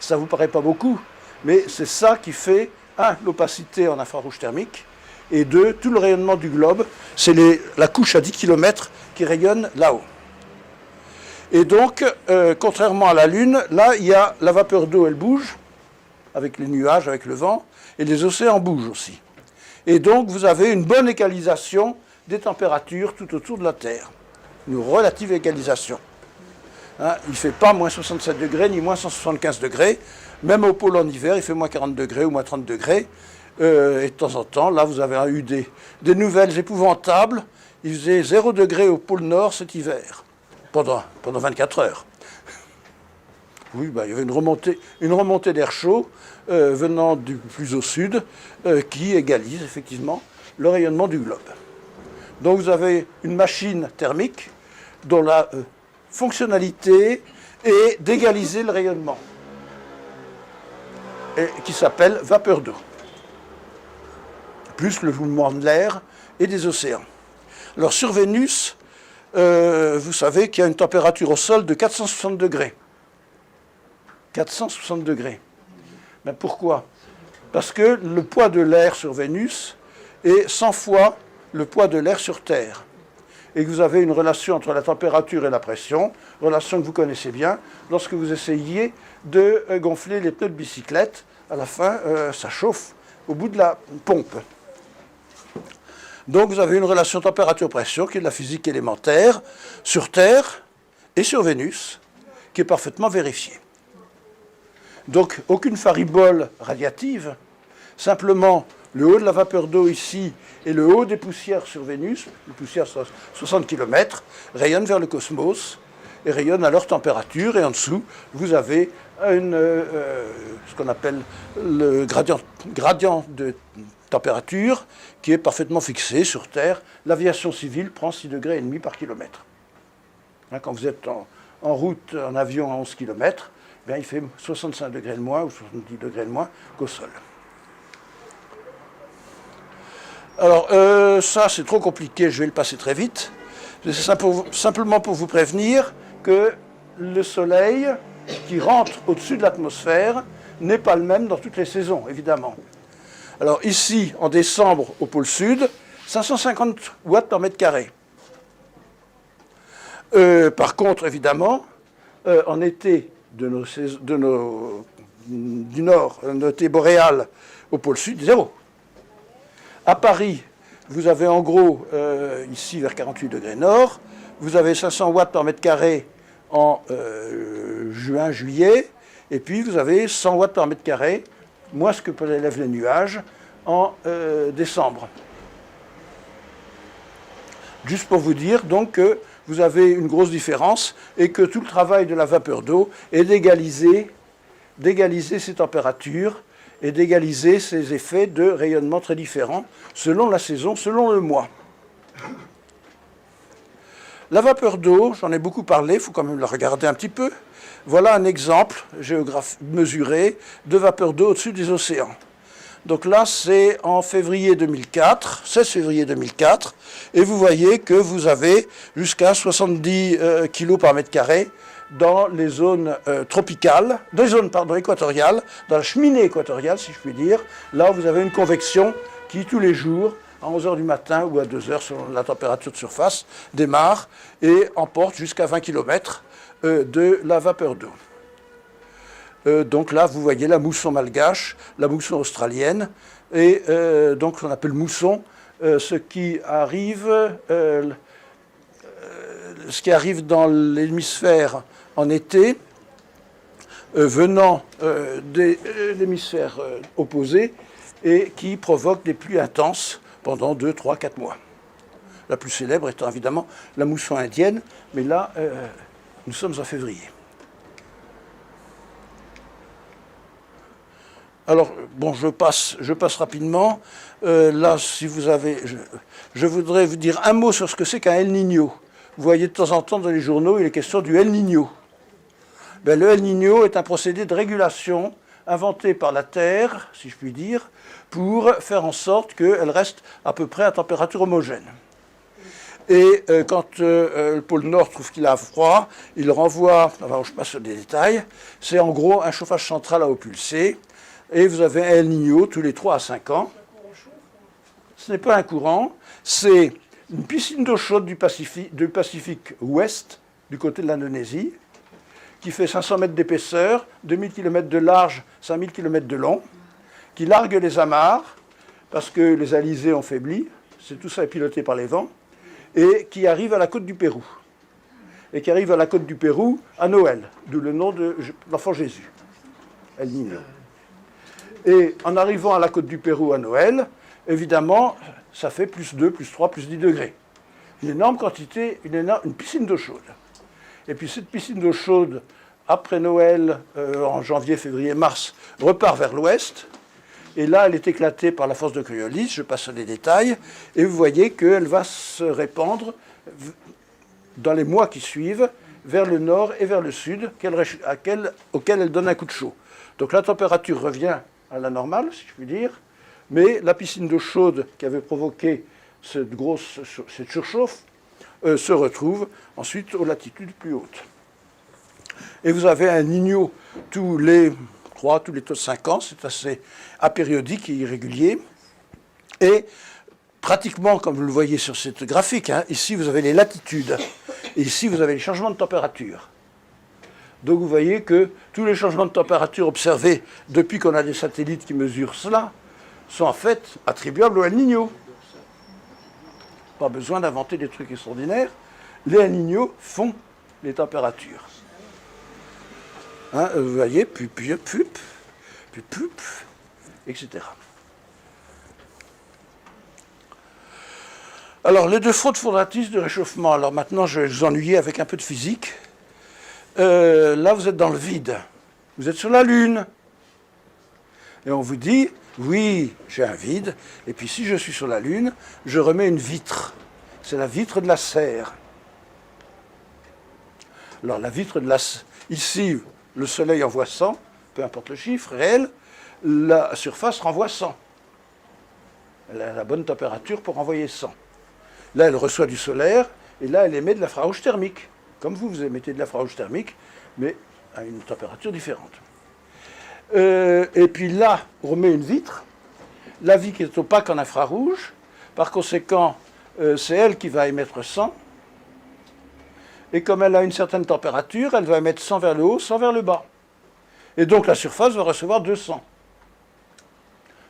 ça ne vous paraît pas beaucoup, mais c'est ça qui fait, 1, l'opacité en infrarouge thermique, et 2, tout le rayonnement du globe, c'est la couche à 10 km qui rayonne là-haut. Et donc, contrairement à la Lune, là, il y a la vapeur d'eau, elle bouge, avec les nuages, avec le vent, et les océans bougent aussi. Et donc, vous avez une bonne égalisation des températures tout autour de la Terre. Une relative égalisation. Hein, il ne fait pas moins 67 degrés, ni moins 175 degrés. Même au pôle en hiver, il fait moins 40 degrés ou moins 30 degrés. Et de temps en temps, là, vous avez eu des nouvelles épouvantables. Il faisait 0 degré au pôle Nord cet hiver, pendant 24 heures. Oui, il y avait une remontée d'air chaud venant du plus au sud qui égalise effectivement le rayonnement du globe. Donc vous avez une machine thermique dont la fonctionnalité est d'égaliser le rayonnement, et qui s'appelle vapeur d'eau, plus le mouvement de l'air et des océans. Alors sur Vénus, vous savez qu'il y a une température au sol de 460 degrés. 460 degrés. Mais pourquoi? Parce que le poids de l'air sur Vénus est 100 fois le poids de l'air sur Terre. Et que vous avez une relation entre la température et la pression, relation que vous connaissez bien, lorsque vous essayez de gonfler les pneus de bicyclette, à la fin, ça chauffe au bout de la pompe. Donc vous avez une relation température-pression qui est de la physique élémentaire sur Terre et sur Vénus, qui est parfaitement vérifiée. Donc aucune faribole radiative, simplement le haut de la vapeur d'eau ici et le haut des poussières sur Vénus, les poussières sont à 60 km, rayonnent vers le cosmos et rayonnent à leur température. Et en dessous, vous avez ce qu'on appelle le gradient de température qui est parfaitement fixé sur Terre. L'aviation civile prend 6,5 degrés par kilomètre. Quand vous êtes en route, en avion à 11 km, bien, il fait 65 degrés de moins ou 70 degrés de moins qu'au sol. Alors, ça, c'est trop compliqué, je vais le passer très vite. C'est simplement pour vous prévenir que le Soleil qui rentre au-dessus de l'atmosphère n'est pas le même dans toutes les saisons, évidemment. Alors ici, en décembre, au pôle Sud, 550 watts par mètre carré. Par contre, évidemment, en été du Nord, en été boréal au pôle Sud, 0. À Paris, vous avez en gros, ici vers 48 degrés nord, vous avez 500 watts par mètre carré en juin, juillet, et puis vous avez 100 watts par mètre carré, moins ce que prélèvent les nuages, en décembre. Juste pour vous dire donc que vous avez une grosse différence et que tout le travail de la vapeur d'eau est d'égaliser ces températures et d'égaliser ces effets de rayonnement très différents selon la saison, selon le mois. La vapeur d'eau, j'en ai beaucoup parlé, il faut quand même la regarder un petit peu. Voilà un exemple mesuré de vapeur d'eau au-dessus des océans. Donc là, c'est en février 2004, 16 février 2004, et vous voyez que vous avez jusqu'à 70 kg par mètre carré dans les zones tropicales, dans les zones équatoriales, dans la cheminée équatoriale, si je puis dire. Là, vous avez une convection qui, tous les jours, à 11 h du matin ou à 2 h, selon la température de surface, démarre et emporte jusqu'à 20 km de la vapeur d'eau. Donc là, vous voyez la mousson malgache, la mousson australienne, et donc on appelle mousson ce qui arrive dans l'hémisphère en été, venant de l'hémisphère opposé, et qui provoque des pluies intenses pendant 2, 3, 4 mois. La plus célèbre étant évidemment la mousson indienne, mais là, nous sommes en février. Alors, bon, je passe rapidement. Là, si vous avez... Je voudrais vous dire un mot sur ce que c'est qu'un El Niño. Vous voyez de temps en temps dans les journaux, il est question du El Niño. Ben, le El Niño est un procédé de régulation inventé par la Terre, si je puis dire, pour faire en sorte qu'elle reste à peu près à température homogène. Et quand le pôle Nord trouve qu'il a froid, il renvoie... Enfin, je passe sur des détails. C'est en gros un chauffage central à eau pulsée. Et vous avez un El Niño tous les 3 à 5 ans. Ce n'est pas un courant, c'est une piscine d'eau chaude du Pacifique ouest, du côté de l'Indonésie, qui fait 500 mètres d'épaisseur, 2000 km de large, 5000 km de long, qui largue les amarres, parce que les alizés ont faibli, tout ça est piloté par les vents, et qui arrive à la côte du Pérou. Et qui arrive à la côte du Pérou à Noël, d'où le nom de l'enfant Jésus, El Niño. Et en arrivant à la côte du Pérou à Noël, évidemment, ça fait plus 2, plus 3, plus 10 degrés. Une énorme quantité, une piscine d'eau chaude. Et puis cette piscine d'eau chaude, après Noël, en janvier, février, mars, repart vers l'ouest. Et là, elle est éclatée par la force de Coriolis, je passe sur les détails, et vous voyez qu'elle va se répandre dans les mois qui suivent, vers le nord et vers le sud, auquel elle donne un coup de chaud. Donc la température revient à la normale, si je puis dire, mais la piscine d'eau chaude qui avait provoqué cette surchauffe se retrouve ensuite aux latitudes plus hautes. Et vous avez un Niño tous les 5 ans, c'est assez apériodique et irrégulier. Et pratiquement, comme vous le voyez sur cette graphique, ici vous avez les latitudes, et ici vous avez les changements de température. Donc vous voyez que tous les changements de température observés depuis qu'on a des satellites qui mesurent cela sont en fait attribuables au El Niño. Pas besoin d'inventer des trucs extraordinaires. Les El Niño font les températures. Vous voyez, etc. Alors, les deux fautes fondatrices de réchauffement. Alors maintenant, je vais vous ennuyer avec un peu de physique. Là, vous êtes dans le vide. Vous êtes sur la Lune. Et on vous dit, oui, j'ai un vide. Et puis si je suis sur la Lune, je remets une vitre. C'est la vitre de la serre. Alors la vitre de la serre, ici, le Soleil envoie 100, peu importe le chiffre réel, la surface renvoie 100. Elle a la bonne température pour envoyer 100. Là, elle reçoit du solaire, et là, elle émet de l'infrarouge thermique. Comme vous émettez de l'infrarouge thermique, mais à une température différente. Et puis là, on remet une vitre. La vitre est opaque en infrarouge. Par conséquent, c'est elle qui va émettre 100. Et comme elle a une certaine température, elle va émettre 100 vers le haut, 100 vers le bas. Et donc la surface va recevoir 200.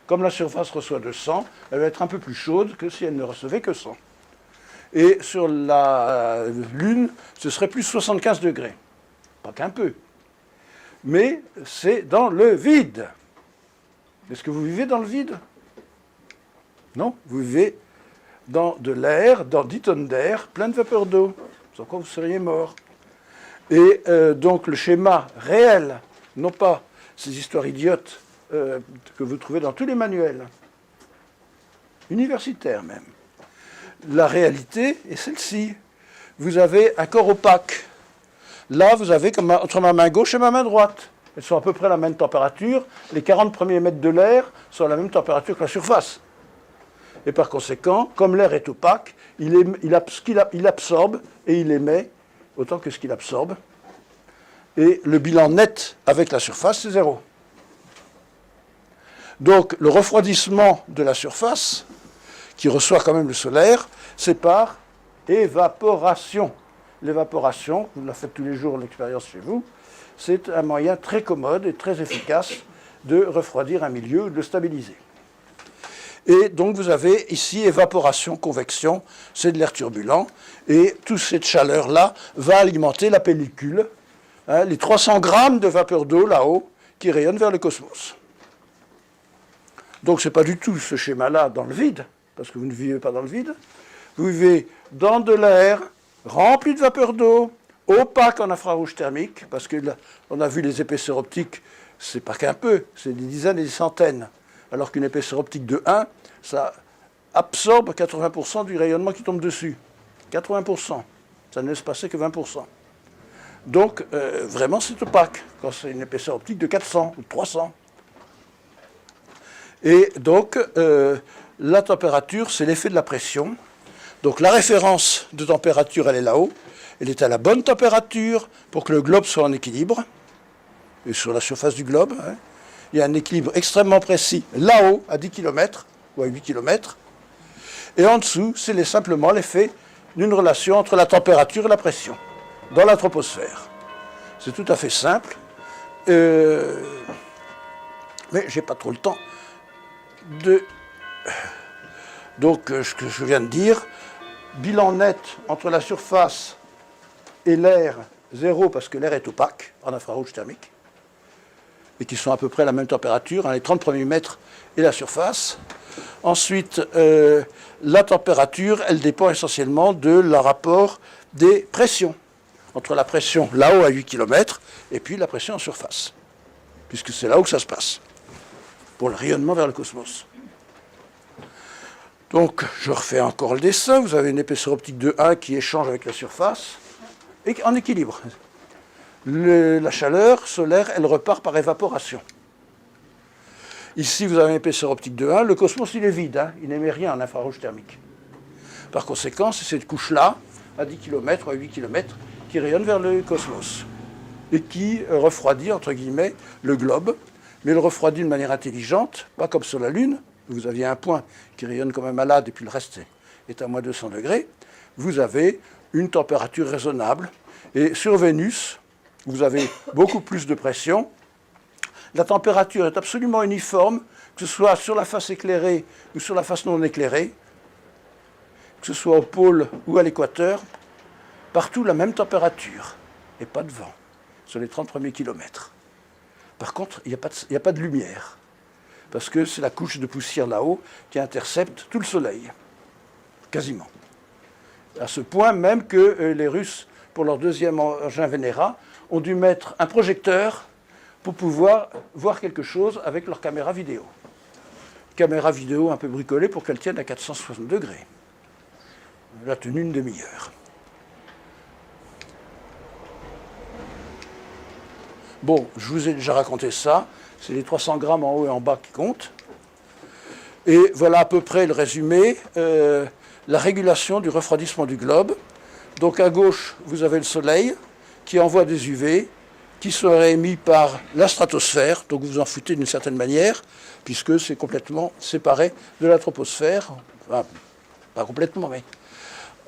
comme la surface reçoit 200, elle va être un peu plus chaude que si elle ne recevait que 100. Et sur la Lune, ce serait plus 75 degrés. Pas qu'un peu. Mais c'est dans le vide. Est-ce que vous vivez dans le vide? Non, vous vivez dans de l'air, dans 10 tonnes d'air, plein de vapeur d'eau. Sans quoi vous seriez mort. Et donc le schéma réel, non pas ces histoires idiotes que vous trouvez dans tous les manuels, universitaires même. La réalité est celle-ci. Vous avez un corps opaque. Là, vous avez comme entre ma main gauche et ma main droite. Elles sont à peu près à la même température. Les 40 premiers mètres de l'air sont à la même température que la surface. Et par conséquent, comme l'air est opaque, il absorbe et il émet autant que ce qu'il absorbe. Et le bilan net avec la surface, c'est 0. Donc le refroidissement de la surface, qui reçoit quand même le solaire, c'est par évaporation. L'évaporation, vous la faites tous les jours l'expérience chez vous, c'est un moyen très commode et très efficace de refroidir un milieu ou de le stabiliser. Et donc vous avez ici évaporation, convection, c'est de l'air turbulent, et toute cette chaleur-là va alimenter la pellicule, hein, les 300 grammes de vapeur d'eau là-haut qui rayonnent vers le cosmos. Donc ce n'est pas du tout ce schéma-là dans le vide, parce que vous ne vivez pas dans le vide, vous vivez dans de l'air rempli de vapeur d'eau, opaque en infrarouge thermique, parce qu'on a vu les épaisseurs optiques, c'est pas qu'un peu, c'est des dizaines et des centaines. Alors qu'une épaisseur optique de 1, ça absorbe 80% du rayonnement qui tombe dessus. 80%. Ça ne laisse passer que 20%. Donc, vraiment, c'est opaque, quand c'est une épaisseur optique de 400 ou de 300. Et donc, la température, c'est l'effet de la pression. Donc, la référence de température, elle est là-haut. Elle est à la bonne température pour que le globe soit en équilibre. Et sur la surface du globe, hein, il y a un équilibre extrêmement précis là-haut, à 10 km ou à 8 km. Et en dessous, c'est simplement l'effet d'une relation entre la température et la pression dans la troposphère. C'est tout à fait simple. Mais je n'ai pas trop le temps de... Donc, ce que je viens de dire, bilan net entre la surface et l'air, 0, parce que l'air est opaque, en infrarouge thermique, et qui sont à peu près à la même température, hein, les 30 premiers mètres et la surface. Ensuite, la température, elle dépend essentiellement de la rapport des pressions, entre la pression là-haut à 8 km et puis la pression en surface, puisque c'est là où ça se passe, pour le rayonnement vers le cosmos. Donc, je refais encore le dessin. Vous avez une épaisseur optique de 1 qui échange avec la surface, et en équilibre. La chaleur solaire, elle repart par évaporation. Ici, vous avez une épaisseur optique de 1. Le cosmos, il est vide, hein, il n'émet rien en infrarouge thermique. Par conséquent, c'est cette couche-là, à 10 km ou à 8 km, qui rayonne vers le cosmos et qui refroidit, entre guillemets, le globe, mais le refroidit de manière intelligente, pas comme sur la Lune, où vous aviez un point qui rayonne comme un malade et puis le reste est à moins 200 degrés. Vous avez une température raisonnable. Et sur Vénus, vous avez beaucoup plus de pression. La température est absolument uniforme, que ce soit sur la face éclairée ou sur la face non éclairée, que ce soit au pôle ou à l'équateur, partout la même température et pas de vent sur les 30 premiers kilomètres. Par contre, il n'y a pas de lumière, parce que c'est la couche de poussière là-haut qui intercepte tout le soleil, quasiment. À ce point même que les Russes, pour leur deuxième engin Vénéra, ont dû mettre un projecteur pour pouvoir voir quelque chose avec leur caméra vidéo. Caméra vidéo un peu bricolée pour qu'elle tienne à 460 degrés. Elle a tenu une demi-heure. Bon, je vous ai déjà raconté ça. C'est les 300 grammes en haut et en bas qui comptent. Et voilà à peu près le résumé. La régulation du refroidissement du globe. Donc à gauche, vous avez le Soleil qui envoie des UV qui seraient émis par la stratosphère, donc vous vous en foutez d'une certaine manière, puisque c'est complètement séparé de la troposphère. Enfin, pas complètement, mais...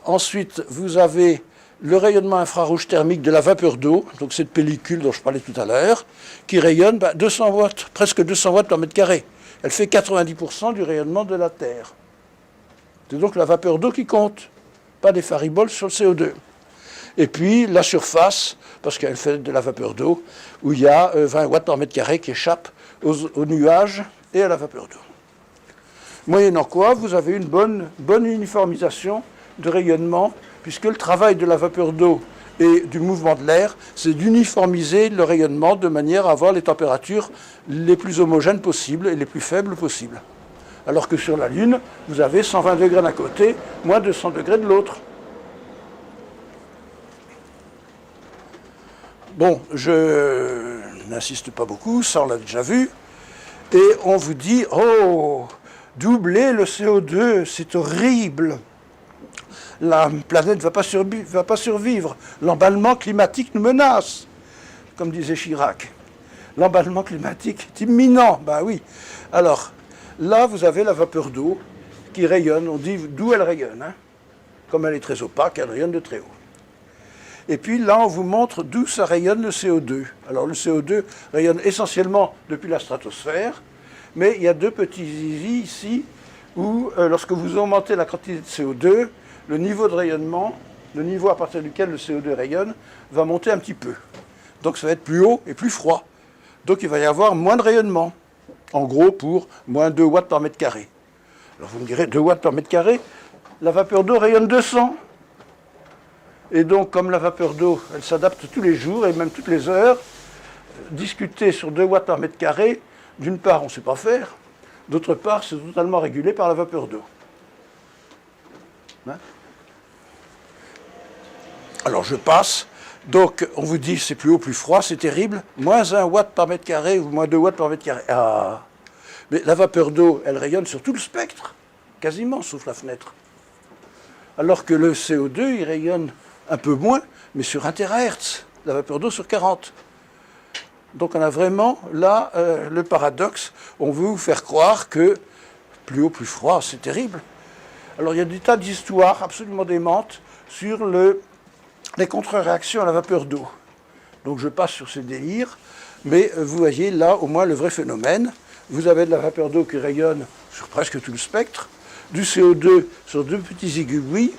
Ensuite, vous avez le rayonnement infrarouge thermique de la vapeur d'eau, donc cette pellicule dont je parlais tout à l'heure, qui rayonne 200 watts, presque 200 watts par mètre carré. elle fait 90% du rayonnement de la Terre. C'est donc la vapeur d'eau qui compte, pas des fariboles sur le CO2. Et puis la surface, parce qu'elle fait de la vapeur d'eau, où il y a 20 watts par mètre carré qui échappent aux nuages et à la vapeur d'eau. Moyennant quoi, vous avez une bonne uniformisation de rayonnement, puisque le travail de la vapeur d'eau et du mouvement de l'air, c'est d'uniformiser le rayonnement de manière à avoir les températures les plus homogènes possibles et les plus faibles possibles. Alors que sur la Lune, vous avez 120 degrés d'un côté, moins 200 degrés de l'autre. Bon, je n'insiste pas beaucoup, ça on l'a déjà vu. Et on vous dit, oh, doubler le CO2, c'est horrible. La planète ne va pas survivre. L'emballement climatique nous menace, comme disait Chirac. L'emballement climatique est imminent. Ben oui. Alors, là, vous avez la vapeur d'eau qui rayonne. On dit d'où elle rayonne. Hein. Comme elle est très opaque, elle rayonne de très haut. Et puis là, on vous montre d'où ça rayonne le CO2. Alors, le CO2 rayonne essentiellement depuis la stratosphère, mais il y a deux petits zizi ici où, lorsque vous augmentez la quantité de CO2, le niveau de rayonnement, le niveau à partir duquel le CO2 rayonne, va monter un petit peu. Donc ça va être plus haut et plus froid. Donc il va y avoir moins de rayonnement. En gros, pour moins 2 watts par mètre carré. Alors vous me direz, 2 watts par mètre carré, la vapeur d'eau rayonne 200. Et donc, comme la vapeur d'eau, elle s'adapte tous les jours et même toutes les heures, discuter sur 2 watts par mètre carré, d'une part, on ne sait pas faire, d'autre part, c'est totalement régulé par la vapeur d'eau. Hein? Alors je passe, donc on vous dit c'est plus haut, plus froid, c'est terrible, moins 1 watt par mètre carré ou moins 2 watts par mètre carré. Ah. Mais la vapeur d'eau, elle rayonne sur tout le spectre, quasiment, sauf la fenêtre. Alors que le CO2, il rayonne un peu moins, mais sur 1 THz, la vapeur d'eau sur 40. Donc on a vraiment là le paradoxe, on veut vous faire croire que plus haut, plus froid, c'est terrible. Alors il y a des tas d'histoires absolument démentes sur les contre-réactions à la vapeur d'eau. Donc je passe sur ces délires, mais vous voyez là au moins le vrai phénomène. Vous avez de la vapeur d'eau qui rayonne sur presque tout le spectre, du CO2 sur 2 petits aiguilles.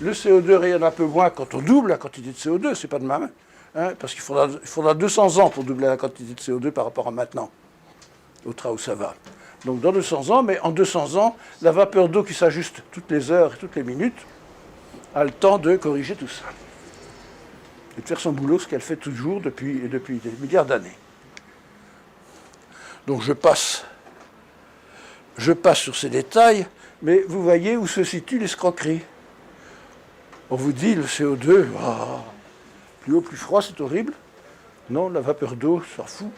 Le CO2 rayonne un peu moins quand on double la quantité de CO2, c'est pas de ma main, hein, parce qu'il faudra 200 ans pour doubler la quantité de CO2 par rapport à maintenant, au train où ça va. Donc dans 200 ans, mais en 200 ans, la vapeur d'eau qui s'ajuste toutes les heures et toutes les minutes a le temps de corriger tout ça. Et de faire son boulot, ce qu'elle fait toujours depuis des milliards d'années. Donc je passe sur ces détails, mais vous voyez où se situe l'escroquerie. On vous dit le CO2, oh, plus haut, plus froid, c'est horrible. Non, la vapeur d'eau, ça s'en fout.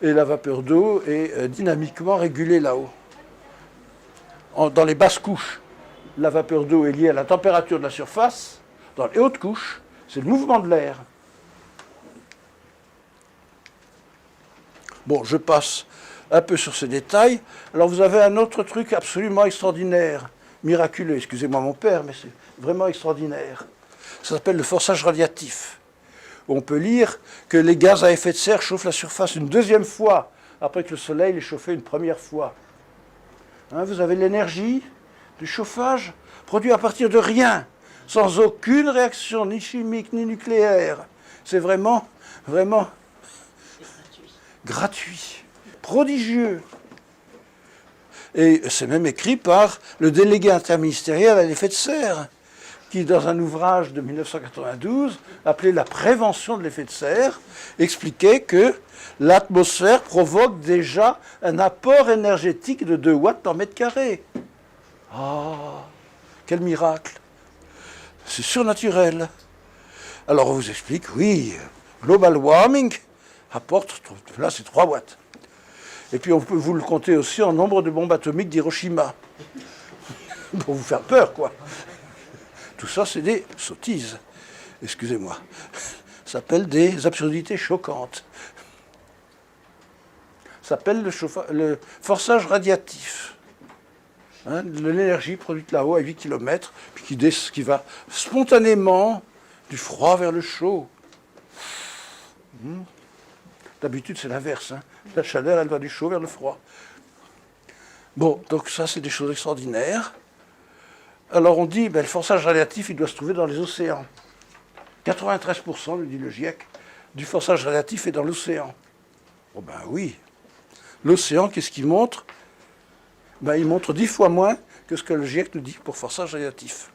Et la vapeur d'eau est dynamiquement régulée là-haut. Dans les basses couches, la vapeur d'eau est liée à la température de la surface. Dans les hautes couches, c'est le mouvement de l'air. Bon, je passe un peu sur ces détails. Alors vous avez un autre truc absolument extraordinaire, miraculeux, excusez-moi mon père, mais c'est vraiment extraordinaire. Ça s'appelle le forçage radiatif. On peut lire que les gaz à effet de serre chauffent la surface une deuxième fois, après que le Soleil l'ait chauffé une première fois. Hein, vous avez l'énergie du chauffage produit à partir de rien, sans aucune réaction, ni chimique, ni nucléaire. C'est vraiment gratuit, prodigieux. Et c'est même écrit par le délégué interministériel à l'effet de serre, qui, dans un ouvrage de 1992, appelé La prévention de l'effet de serre, expliquait que l'atmosphère provoque déjà un apport énergétique de 2 watts par mètre carré. Ah, quel miracle! C'est surnaturel. Alors on vous explique, oui, global warming apporte, là c'est 3 watts. Et puis on peut vous le compter aussi en nombre de bombes atomiques d'Hiroshima. Pour vous faire peur, quoi. Tout ça, c'est des sottises. Excusez-moi. Ça s'appelle des absurdités choquantes. Ça s'appelle le forçage radiatif. Hein, de l'énergie produite là-haut à 8 km, puis qui va spontanément du froid vers le chaud. D'habitude, c'est l'inverse. Hein. La chaleur, elle va du chaud vers le froid. Bon, donc ça, c'est des choses extraordinaires. Alors on dit, ben, le forçage radiatif, il doit se trouver dans les océans. 93%, nous dit le GIEC, du forçage radiatif est dans l'océan. Oh ben oui. L'océan, qu'est-ce qu'il montre? Ben, il montre 10 fois moins que ce que le GIEC nous dit pour forçage radiatif.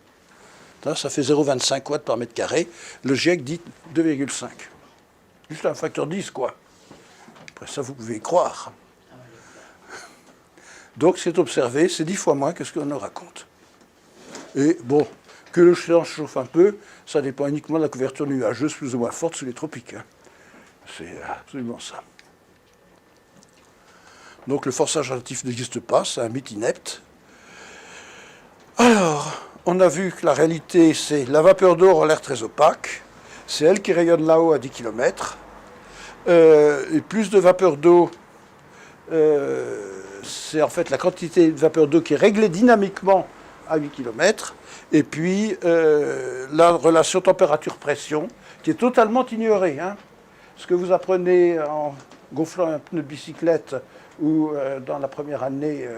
Ça fait 0,25 watts par mètre carré. Le GIEC dit 2,5. Juste un facteur 10, quoi. Après ça, vous pouvez y croire. Donc c'est observé, c'est 10 fois moins que ce qu'on nous raconte. Et bon, que l'océan se chauffe un peu, ça dépend uniquement de la couverture nuageuse plus ou moins forte sous les tropiques. Hein. C'est absolument ça. Donc le forçage radiatif n'existe pas, c'est un mythe inepte. Alors, on a vu que la réalité, c'est la vapeur d'eau a l'air très opaque, c'est elle qui rayonne là-haut à 10 km. Et plus de vapeur d'eau, c'est en fait la quantité de vapeur d'eau qui est réglée dynamiquement à 8 km. Et puis la relation température-pression qui est totalement ignorée. Hein. Ce que vous apprenez en gonflant un pneu de bicyclette ou dans la première année,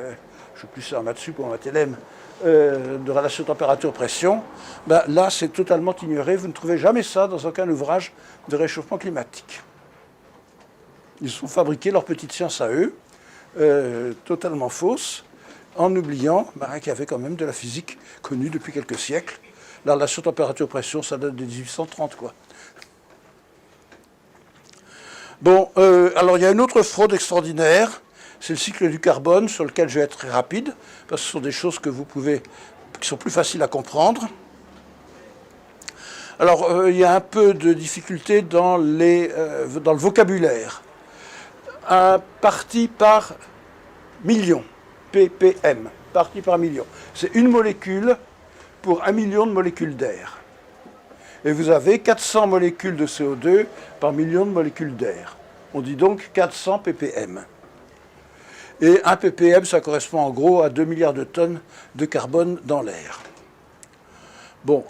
je ne sais plus si c'est en maths sup ou en maths LM, de relation température-pression, ben là c'est totalement ignoré. Vous ne trouvez jamais ça dans aucun ouvrage de réchauffement climatique. Ils ont fabriqué leur petite science à eux, totalement fausse, en oubliant qu'il y avait quand même de la physique connue depuis quelques siècles. La relation température-pression, ça date de 1830, quoi. Bon, alors il y a une autre fraude extraordinaire, c'est le cycle du carbone, sur lequel je vais être très rapide, parce que ce sont des choses que qui sont plus faciles à comprendre. Alors, il y a un peu de difficulté dans le vocabulaire. Un partie par million, ppm, partie par million. C'est une molécule pour 1 million de molécules d'air. Et vous avez 400 molécules de CO2 par million de molécules d'air. On dit donc 400 ppm. Et 1 ppm, ça correspond en gros à 2 milliards de tonnes de carbone dans l'air. Bon,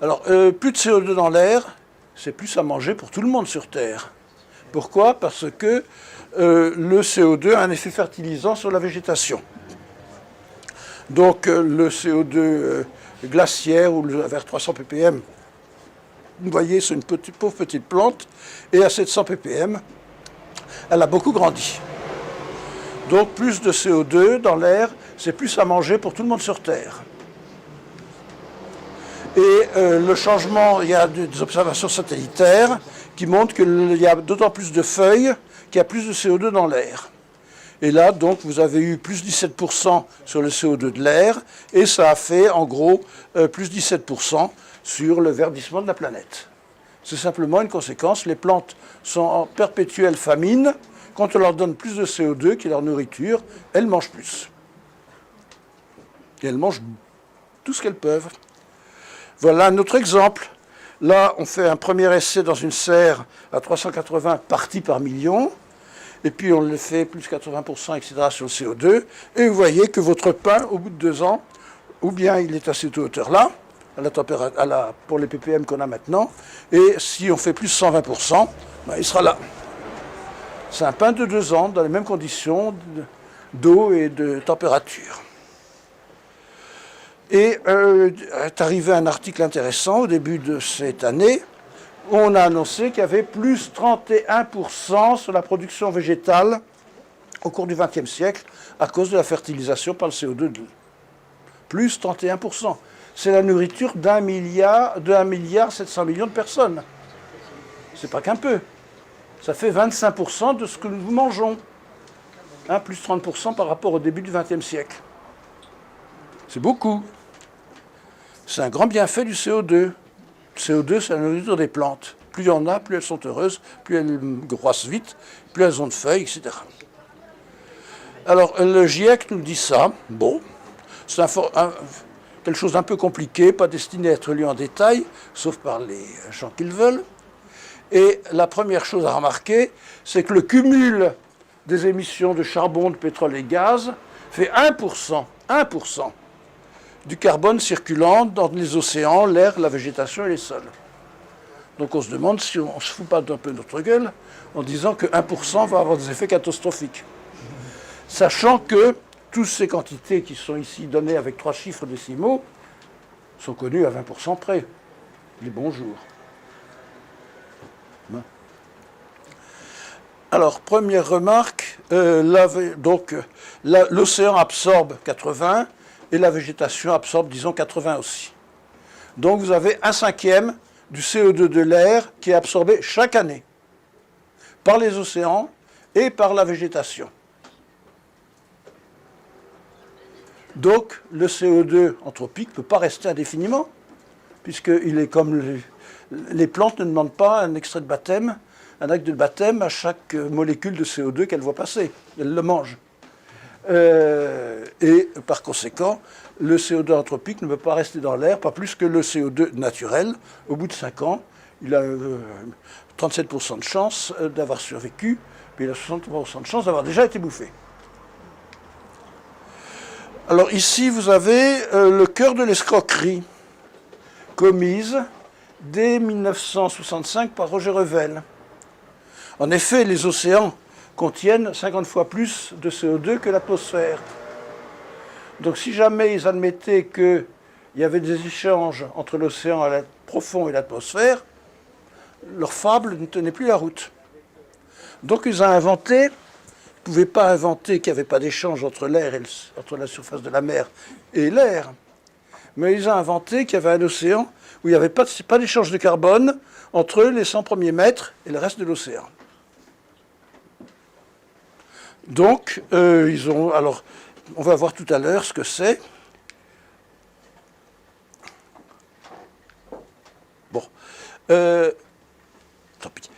alors plus de CO2 dans l'air, c'est plus à manger pour tout le monde sur Terre. Pourquoi? Parce que le CO2 a un effet fertilisant sur la végétation. Donc le CO2 glaciaire ou vers 300 ppm, vous voyez, c'est une pauvre petite plante, et à 700 ppm, elle a beaucoup grandi. Donc plus de CO2 dans l'air, c'est plus à manger pour tout le monde sur Terre. Et le changement, il y a des observations satellitaires qui montrent qu'il y a d'autant plus de feuilles qu'il y a plus de CO2 dans l'air. Et là, donc, vous avez eu plus 17% sur le CO2 de l'air, et ça a fait, en gros, plus 17% sur le verdissement de la planète. C'est simplement une conséquence. Les plantes sont en perpétuelle famine. Quand on leur donne plus de CO2 qui est leur nourriture, elles mangent plus. Et elles mangent tout ce qu'elles peuvent. Voilà un autre exemple. Là, on fait un premier essai dans une serre à 380 parties par million. Et puis on le fait plus 80%, etc. sur le CO2. Et vous voyez que votre pain, au bout de 2 ans, ou bien il est à cette hauteur-là, pour les ppm qu'on a maintenant, et si on fait plus 120%, il sera là. C'est un pain de 2 ans dans les mêmes conditions d'eau et de température. Et est arrivé un article intéressant au début de cette année, où on a annoncé qu'il y avait plus 31% sur la production végétale au cours du XXe siècle à cause de la fertilisation par le CO2. Plus 31%. C'est la nourriture d'1 milliard 700 millions de personnes. C'est pas qu'un peu. Ça fait 25% de ce que nous mangeons. Plus 30% par rapport au début du XXe siècle. C'est beaucoup. C'est un grand bienfait du CO2. Le CO2, c'est la nourriture des plantes. Plus il y en a, plus elles sont heureuses, plus elles croissent vite, plus elles ont de feuilles, etc. Alors, le GIEC nous dit ça. Bon, c'est quelque chose d'un peu compliqué, pas destiné à être lu en détail, sauf par les gens qui le veulent. Et la première chose à remarquer, c'est que le cumul des émissions de charbon, de pétrole et gaz fait 1% du carbone circulant dans les océans, l'air, la végétation et les sols. Donc on se demande si on ne se fout pas d'un peu notre gueule en disant que 1% va avoir des effets catastrophiques. Sachant que toutes ces quantités qui sont ici données avec 3 chiffres décimaux sont connues à 20% près. Les bons jours. Alors, première remarque, l'océan absorbe 80 et la végétation absorbe, disons, 80 aussi. Donc, vous avez 1/5 du CO2 de l'air qui est absorbé chaque année par les océans et par la végétation. Donc, le CO2 anthropique ne peut pas rester indéfiniment, puisqu'il est comme les plantes ne demandent pas un extrait de baptême, un acte de baptême à chaque molécule de CO2 qu'elles voient passer. Elles le mangent. Et par conséquent, le CO2 anthropique ne peut pas rester dans l'air, pas plus que le CO2 naturel. Au bout de 5 ans, il a 37% de chance d'avoir survécu, puis il a 60% de chance d'avoir déjà été bouffé. Alors ici, vous avez le cœur de l'escroquerie commise dès 1965 par Roger Revel. En effet, les océans contiennent 50 fois plus de CO2 que l'atmosphère. Donc si jamais ils admettaient qu'il y avait des échanges entre l'océan profond et l'atmosphère, leur fable ne tenait plus la route. Donc ils ont inventé, ils ne pouvaient pas inventer qu'il n'y avait pas d'échange entre l'air entre la surface de la mer et l'air, mais ils ont inventé qu'il y avait un océan où il n'y avait pas d'échange de carbone entre les 100 premiers mètres et le reste de l'océan. Donc, alors, on va voir tout à l'heure ce que c'est. Bon. Tant pis.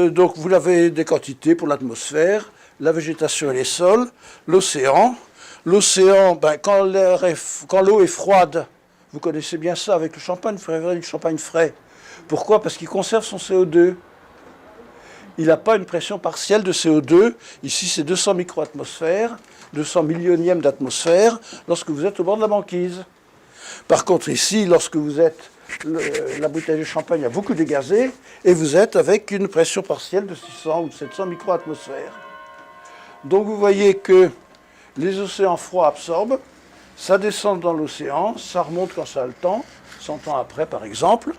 Donc, vous avez des quantités pour l'atmosphère, la végétation et les sols, l'océan. L'océan, quand l'eau est froide, vous connaissez bien ça avec le champagne, vous préférez du champagne frais. Pourquoi? Parce qu'il conserve son CO2. Il n'a pas une pression partielle de CO2. Ici, c'est 200 microatmosphères, 200 millionièmes d'atmosphère, lorsque vous êtes au bord de la banquise. Par contre, ici, lorsque vous êtes, la bouteille de champagne a beaucoup dégazé, et vous êtes avec une pression partielle de 600 ou 700 microatmosphères. Donc, vous voyez que les océans froids absorbent, ça descend dans l'océan, ça remonte quand ça a le temps, 100 ans après, par exemple,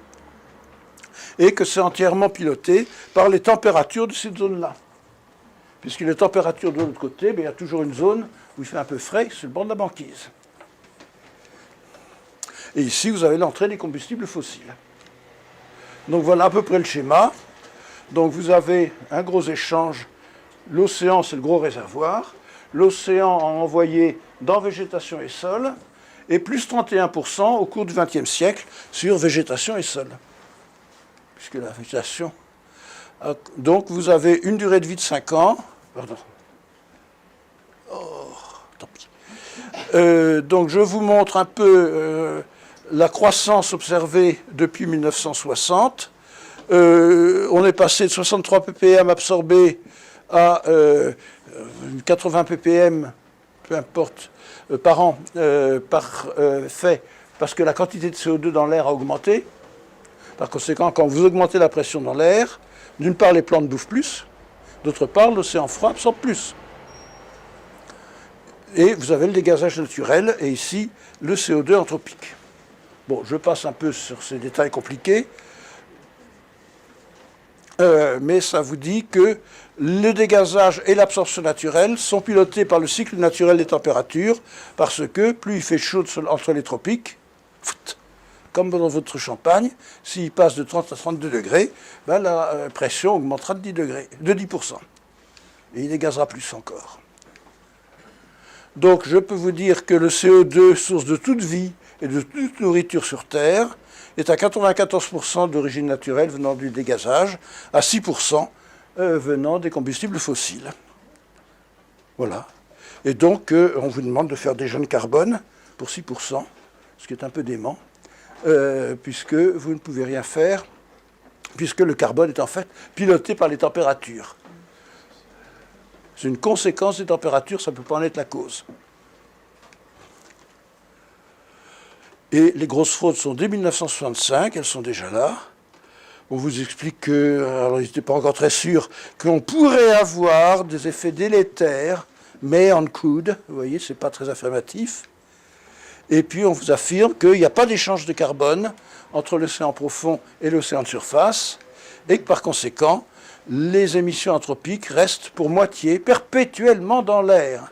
et que c'est entièrement piloté par les températures de cette zone-là. Puisque les températures de l'autre côté, il y a toujours une zone où il fait un peu frais, c'est le bord de la banquise. Et ici, vous avez l'entrée des combustibles fossiles. Donc voilà à peu près le schéma. Donc vous avez un gros échange. L'océan, c'est le gros réservoir. L'océan a envoyé dans végétation et sol, et plus 31% au cours du XXe siècle sur végétation et sol. Puisque la végétation... Donc vous avez une durée de vie de 5 ans. Pardon. Oh, tant pis. Donc je vous montre un peu la croissance observée depuis 1960. On est passé de 63 ppm absorbés à 80 ppm, peu importe, par an, parce que la quantité de CO2 dans l'air a augmenté. Par conséquent, quand vous augmentez la pression dans l'air, d'une part, les plantes bouffent plus, d'autre part, l'océan froid absorbe plus. Et vous avez le dégazage naturel, et ici, le CO2 anthropique. Bon, je passe un peu sur ces détails compliqués, mais ça vous dit que le dégazage et l'absorption naturelle sont pilotés par le cycle naturel des températures, parce que plus il fait chaud entre les tropiques, comme dans votre champagne, s'il passe de 30 à 32 degrés, la pression augmentera de 10%. Et il dégazera plus encore. Donc je peux vous dire que le CO2, source de toute vie et de toute nourriture sur Terre, est à 94% d'origine naturelle venant du dégazage, à 6% venant des combustibles fossiles. Voilà. Et donc on vous demande de faire des jeunes carbone pour 6%, ce qui est un peu dément. Puisque vous ne pouvez rien faire, puisque le carbone est en fait piloté par les températures. C'est une conséquence des températures, ça ne peut pas en être la cause. Et les grosses fraudes sont dès 1965, elles sont déjà là. On vous explique que, alors ils n'étaient pas encore très sûrs, qu'on pourrait avoir des effets délétères may and could. Vous voyez, c'est pas très affirmatif. Et puis on vous affirme qu'il n'y a pas d'échange de carbone entre l'océan profond et l'océan de surface, et que par conséquent, les émissions anthropiques restent pour moitié perpétuellement dans l'air.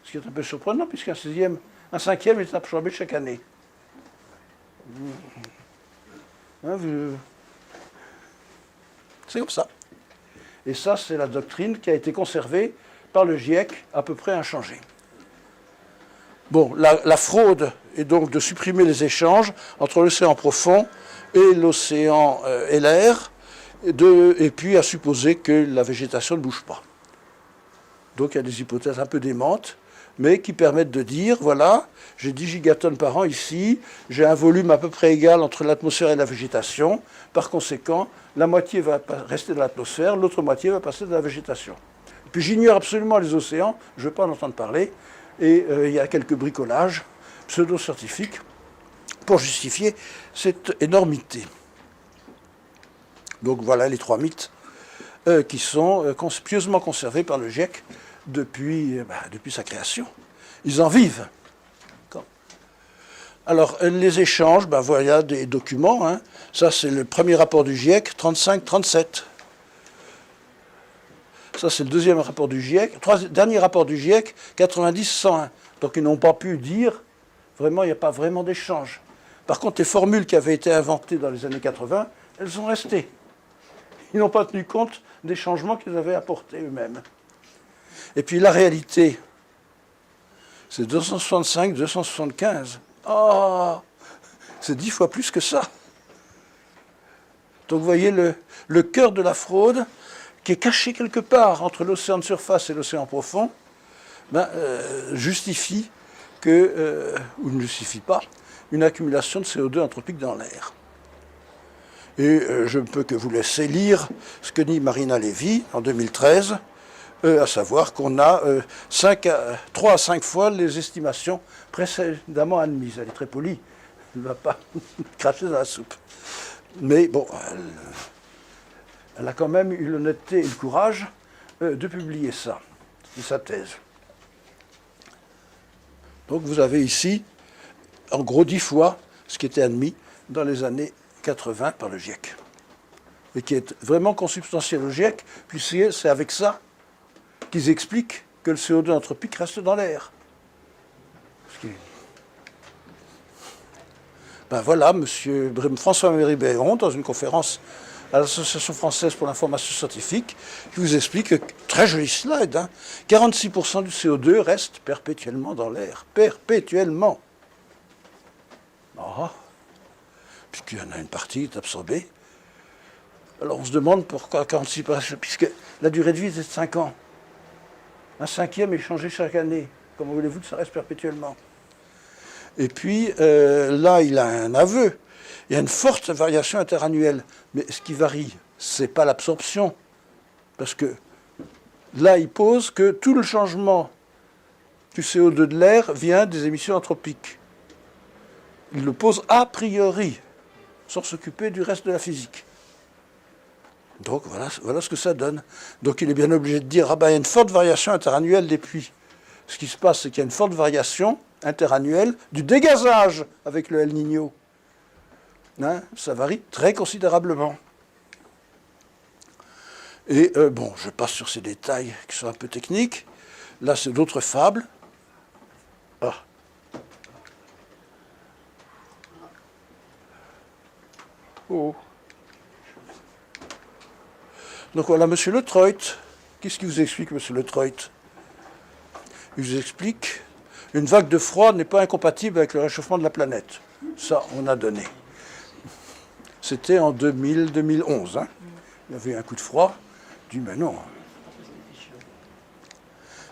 Ce qui est un peu surprenant, puisqu'un cinquième est absorbé chaque année. Hein, c'est comme ça. Et ça, c'est la doctrine qui a été conservée par le GIEC, à peu près inchangée. Bon, la fraude est donc de supprimer les échanges entre l'océan profond et l'océan et l'air, et puis à supposer que la végétation ne bouge pas. Donc il y a des hypothèses un peu démentes, mais qui permettent de dire, voilà, j'ai 10 gigatonnes par an ici, j'ai un volume à peu près égal entre l'atmosphère et la végétation, par conséquent, la moitié va rester dans l'atmosphère, l'autre moitié va passer dans la végétation. Et puis j'ignore absolument les océans, je ne veux pas en entendre parler, et il y a quelques bricolages pseudo-scientifiques pour justifier cette énormité. Donc voilà les 3 mythes qui sont pieusement conservés par le GIEC depuis sa création. Ils en vivent. Alors les échanges, voilà des documents. Hein. Ça c'est le premier rapport du GIEC, 35-37. Ça, c'est le deuxième rapport du GIEC. Dernier rapport du GIEC, 90-101. Donc, ils n'ont pas pu dire, vraiment, il n'y a pas vraiment d'échange. Par contre, les formules qui avaient été inventées dans les années 80, elles sont restées. Ils n'ont pas tenu compte des changements qu'ils avaient apportés eux-mêmes. Et puis, la réalité, c'est 265, 275. Oh, c'est 10 fois plus que ça. Donc, vous voyez, le cœur de la fraude, qui est caché quelque part entre l'océan de surface et l'océan profond, justifie ou ne justifie pas, une accumulation de CO2 anthropique dans l'air. Et je ne peux que vous laisser lire ce que dit Marina Levy en 2013, à savoir qu'on a 3 à 5 fois les estimations précédemment admises. Elle est très polie, elle ne va pas cracher dans la soupe. Mais bon, elle a quand même eu l'honnêteté et le courage de publier ça, c'est sa thèse. Donc vous avez ici, en gros, 10 fois ce qui était admis dans les années 80 par le GIEC. Et qui est vraiment consubstantiel au GIEC, puisque c'est avec ça qu'ils expliquent que le CO2 anthropique reste dans l'air. Voilà, M. François-Marie Béron, dans une conférence à l'Association française pour l'information scientifique, qui vous explique, très joli slide, hein, 46% du CO2 reste perpétuellement dans l'air. Perpétuellement. Ah, puisqu'il y en a une partie qui est absorbée. Alors on se demande pourquoi 46%, puisque la durée de vie est de 5 ans. Un cinquième est changé chaque année. Comment voulez-vous que ça reste perpétuellement? Et puis, là, il a un aveu. Il y a une forte variation interannuelle. Mais ce qui varie, ce n'est pas l'absorption. Parce que là, il pose que tout le changement du CO2 de l'air vient des émissions anthropiques. Il le pose a priori, sans s'occuper du reste de la physique. Donc, voilà ce que ça donne. Donc, il est bien obligé de dire, il y a une forte variation interannuelle des pluies. Ce qui se passe, c'est qu'il y a une forte variation interannuelle du dégazage avec le El Niño. Hein, ça varie très considérablement. Et je passe sur ces détails qui sont un peu techniques. Là, c'est d'autres fables. Ah. Oh. Donc voilà, M. Le Treut. Qu'est-ce qu'il vous explique, M. Le Treut? Il vous explique une vague de froid n'est pas incompatible avec le réchauffement de la planète. Ça, on a donné. C'était en 2011. Hein. Il y avait eu un coup de froid. Je dis, mais non.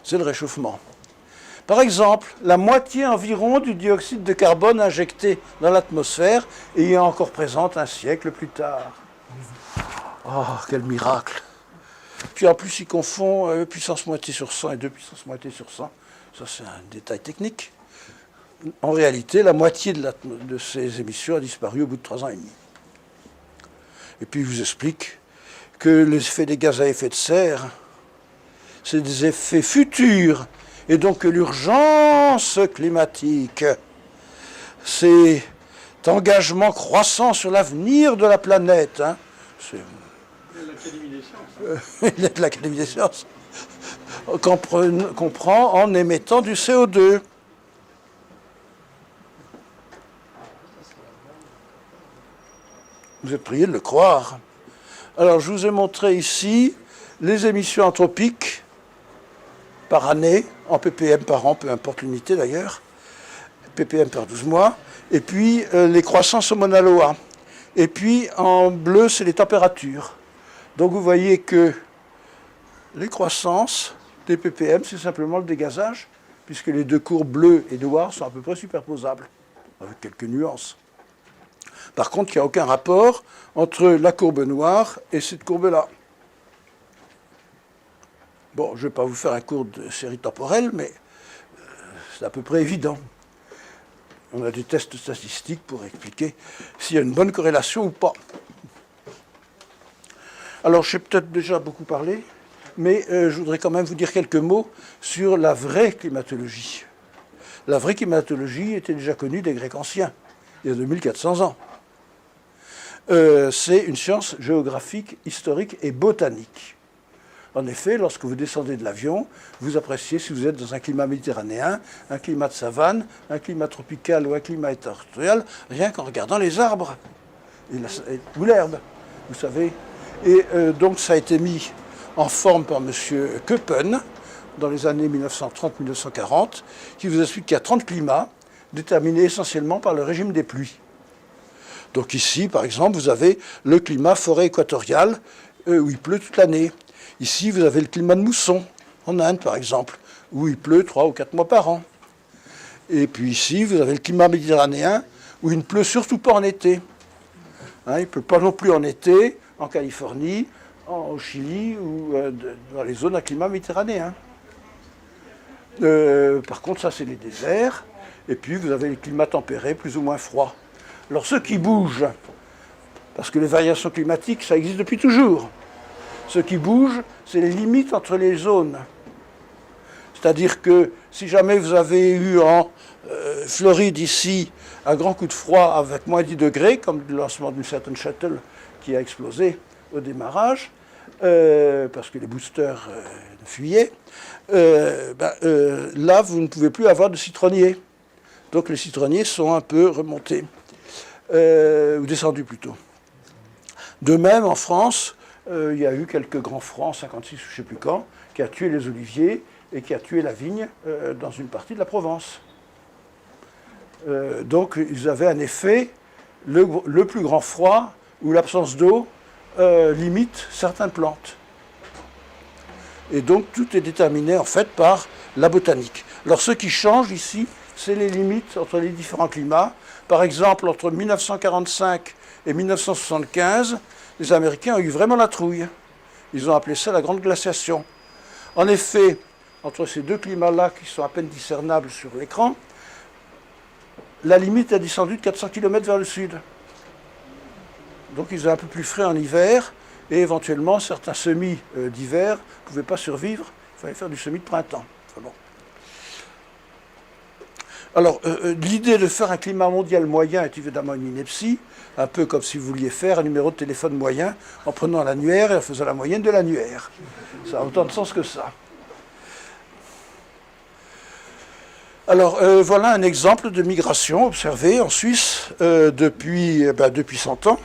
C'est le réchauffement. Par exemple, la moitié environ du dioxyde de carbone injecté dans l'atmosphère et est encore présente un siècle plus tard. Oh, quel miracle! Puis en plus, il confond puissance moitié sur 100 et 2 puissance moitié sur 100. Ça, c'est un détail technique. En réalité, la moitié de ces émissions a disparu au bout de 3 ans et demi. Et puis, il vous explique que l'effet des gaz à effet de serre, c'est des effets futurs. Et donc l'urgence climatique, c'est engagement croissant sur l'avenir de la planète. Hein. C'est l'Académie des sciences. Qu'on prend en émettant du CO2. Vous êtes priés de le croire. Alors, je vous ai montré ici les émissions anthropiques par année, en ppm par an, peu importe l'unité d'ailleurs, ppm par 12 mois, et puis les croissances au Mauna Loa. Et puis, en bleu, c'est les températures. Donc, vous voyez que les croissances des ppm, c'est simplement le dégazage, puisque les deux courbes bleues et noires sont à peu près superposables, avec quelques nuances. Par contre, il n'y a aucun rapport entre la courbe noire et cette courbe-là. Bon, je ne vais pas vous faire un cours de série temporelle, mais c'est à peu près évident. On a des tests statistiques pour expliquer s'il y a une bonne corrélation ou pas. Alors, j'ai peut-être déjà beaucoup parlé, mais je voudrais quand même vous dire quelques mots sur la vraie climatologie. La vraie climatologie était déjà connue des Grecs anciens, il y a 2400 ans. C'est une science géographique, historique et botanique. En effet, lorsque vous descendez de l'avion, vous appréciez si vous êtes dans un climat méditerranéen, un climat de savane, un climat tropical ou un climat équatorial, rien qu'en regardant les arbres ou l'herbe, vous savez. Et donc ça a été mis en forme par M. Köppen dans les années 1930-1940, qui vous explique qu'il y a 30 climats déterminés essentiellement par le régime des pluies. Donc ici, par exemple, vous avez le climat forêt équatoriale où il pleut toute l'année. Ici, vous avez le climat de mousson, en Inde, par exemple, où il pleut 3 ou 4 mois par an. Et puis ici, vous avez le climat méditerranéen, où il ne pleut surtout pas en été. Hein, il ne pleut pas non plus en été, en Californie, au Chili, ou dans les zones à climat méditerranéen. Par contre, ça, c'est les déserts. Et puis, vous avez les climats tempérés, plus ou moins froids. Alors, ce qui bouge, parce que les variations climatiques, ça existe depuis toujours. Ce qui bouge, c'est les limites entre les zones. C'est-à-dire que si jamais vous avez eu en Floride ici un grand coup de froid avec moins 10 degrés, comme le lancement d'une certaine shuttle qui a explosé au démarrage, parce que les boosters fuyaient, là, vous ne pouvez plus avoir de citronniers. Donc les citronniers sont un peu remontés, ou descendus plutôt. De même, en France, il y a eu quelques grands froids en 56 ou je ne sais plus quand, qui a tué les oliviers et qui a tué la vigne dans une partie de la Provence. Donc ils avaient un effet, le plus grand froid ou l'absence d'eau limite certaines plantes. Et donc tout est déterminé en fait par la botanique. Alors ce qui change ici, c'est les limites entre les différents climats. Par exemple, entre 1945 et 1975, les Américains ont eu vraiment la trouille. Ils ont appelé ça la grande glaciation. En effet, entre ces deux climats-là, qui sont à peine discernables sur l'écran, la limite a descendu de 400 km vers le sud. Donc ils ont un peu plus frais en hiver, et éventuellement, certains semis d'hiver ne pouvaient pas survivre. Il fallait faire du semis de printemps. Enfin bon. Alors, l'idée de faire un climat mondial moyen est évidemment une ineptie, un peu comme si vous vouliez faire un numéro de téléphone moyen en prenant l'annuaire et en faisant la moyenne de l'annuaire. Ça a autant de sens que ça. Alors, voilà un exemple de migration observée en Suisse depuis 100 ans.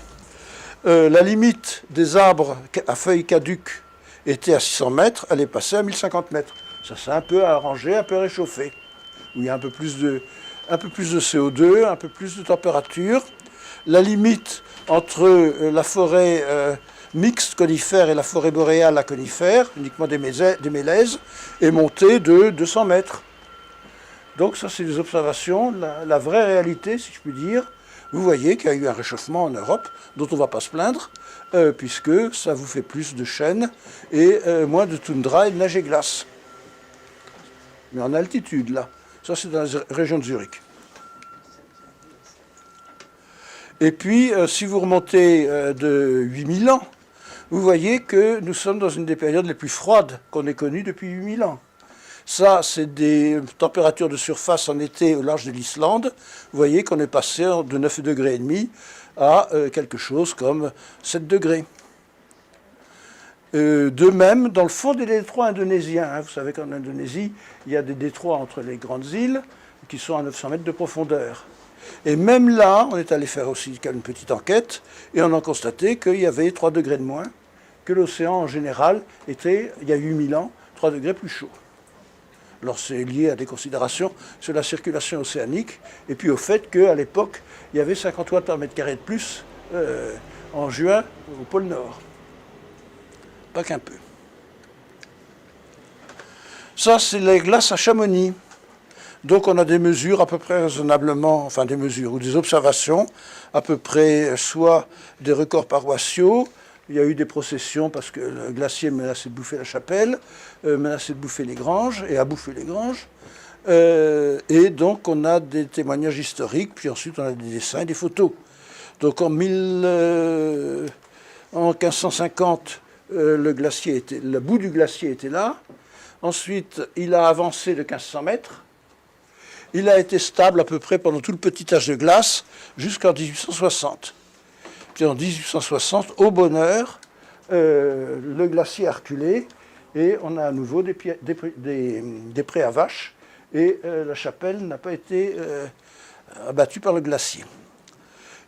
La limite des arbres à feuilles caduques était à 600 mètres, elle est passée à 1050 mètres. Ça s'est un peu arrangé, un peu réchauffé. Où il y a un peu plus de CO2, un peu plus de température. La limite entre la forêt mixte conifère et la forêt boréale à conifère, uniquement des mélèzes, est montée de 200 mètres. Donc ça, c'est des observations, la vraie réalité, si je puis dire. Vous voyez qu'il y a eu un réchauffement en Europe, dont on ne va pas se plaindre, puisque ça vous fait plus de chênes et moins de toundra et de neige et glace. Mais en altitude, là. Ça, c'est dans la région de Zurich. Et puis, si vous remontez de 8000 ans, vous voyez que nous sommes dans une des périodes les plus froides qu'on ait connues depuis 8000 ans. Ça, c'est des températures de surface en été au large de l'Islande. Vous voyez qu'on est passé de 9,5 degrés à quelque chose comme 7 degrés. De même, dans le fond des détroits indonésiens, hein, vous savez qu'en Indonésie, il y a des détroits entre les grandes îles qui sont à 900 mètres de profondeur. Et même là, on est allé faire aussi une petite enquête et on a constaté qu'il y avait 3 degrés de moins, que l'océan en général était, il y a 8000 ans, 3 degrés plus chaud. Alors c'est lié à des considérations sur la circulation océanique et puis au fait qu'à l'époque, il y avait 50 watts par mètre carré de plus en juin au pôle Nord. Pas qu'un peu. Ça, c'est les glaces à Chamonix. Donc on a des mesures à peu près raisonnablement, enfin des mesures ou des observations, à peu près soit des records paroissiaux. Il y a eu des processions parce que le glacier menaçait de bouffer la chapelle, menaçait de bouffer les granges et a bouffé les granges. Et donc on a des témoignages historiques, puis ensuite on a des dessins et des photos. Donc en 1550, le bout du glacier était là. Ensuite, il a avancé de 1500 mètres. Il a été stable à peu près pendant tout le petit âge de glace jusqu'en 1860. Puis en 1860, au bonheur, le glacier a reculé et on a à nouveau des prés à vaches et la chapelle n'a pas été abattue par le glacier.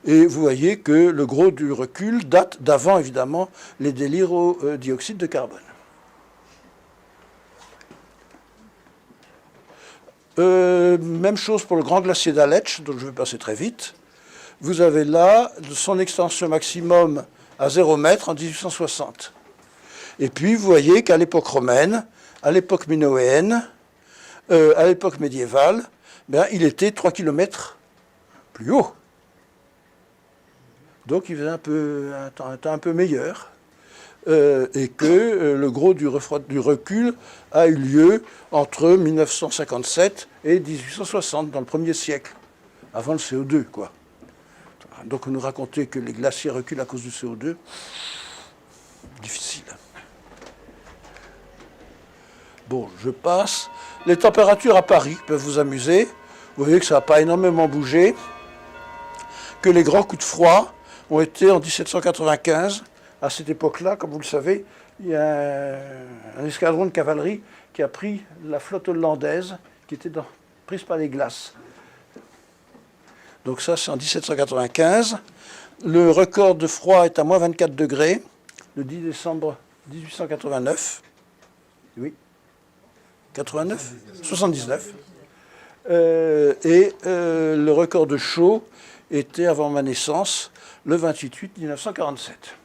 Et vous voyez que le gros du recul date d'avant, évidemment, les délires au dioxyde de carbone. Même chose pour le grand glacier d'Aletsch, dont je vais passer très vite. Vous avez là son extension maximum à 0 mètre en 1860. Et puis vous voyez qu'à l'époque romaine, à l'époque minoéenne, à l'époque médiévale, il était 3 km plus haut. Donc il faisait un temps un peu meilleur. Et que le gros du recul a eu lieu entre 1957 et 1860, dans le 1er siècle, avant le CO2, quoi. Donc on nous racontait que les glaciers reculent à cause du CO2. Difficile. Bon, je passe. Les températures à Paris peuvent vous amuser. Vous voyez que ça n'a pas énormément bougé. Que les grands coups de froid ont été en 1795. À cette époque-là, comme vous le savez, il y a un escadron de cavalerie qui a pris la flotte hollandaise qui était prise par les glaces. Donc ça, c'est en 1795. Le record de froid est à moins 24 degrés, le 10 décembre 1889. Oui. 89 79. Le record de chaud était, avant ma naissance, le 28 1947.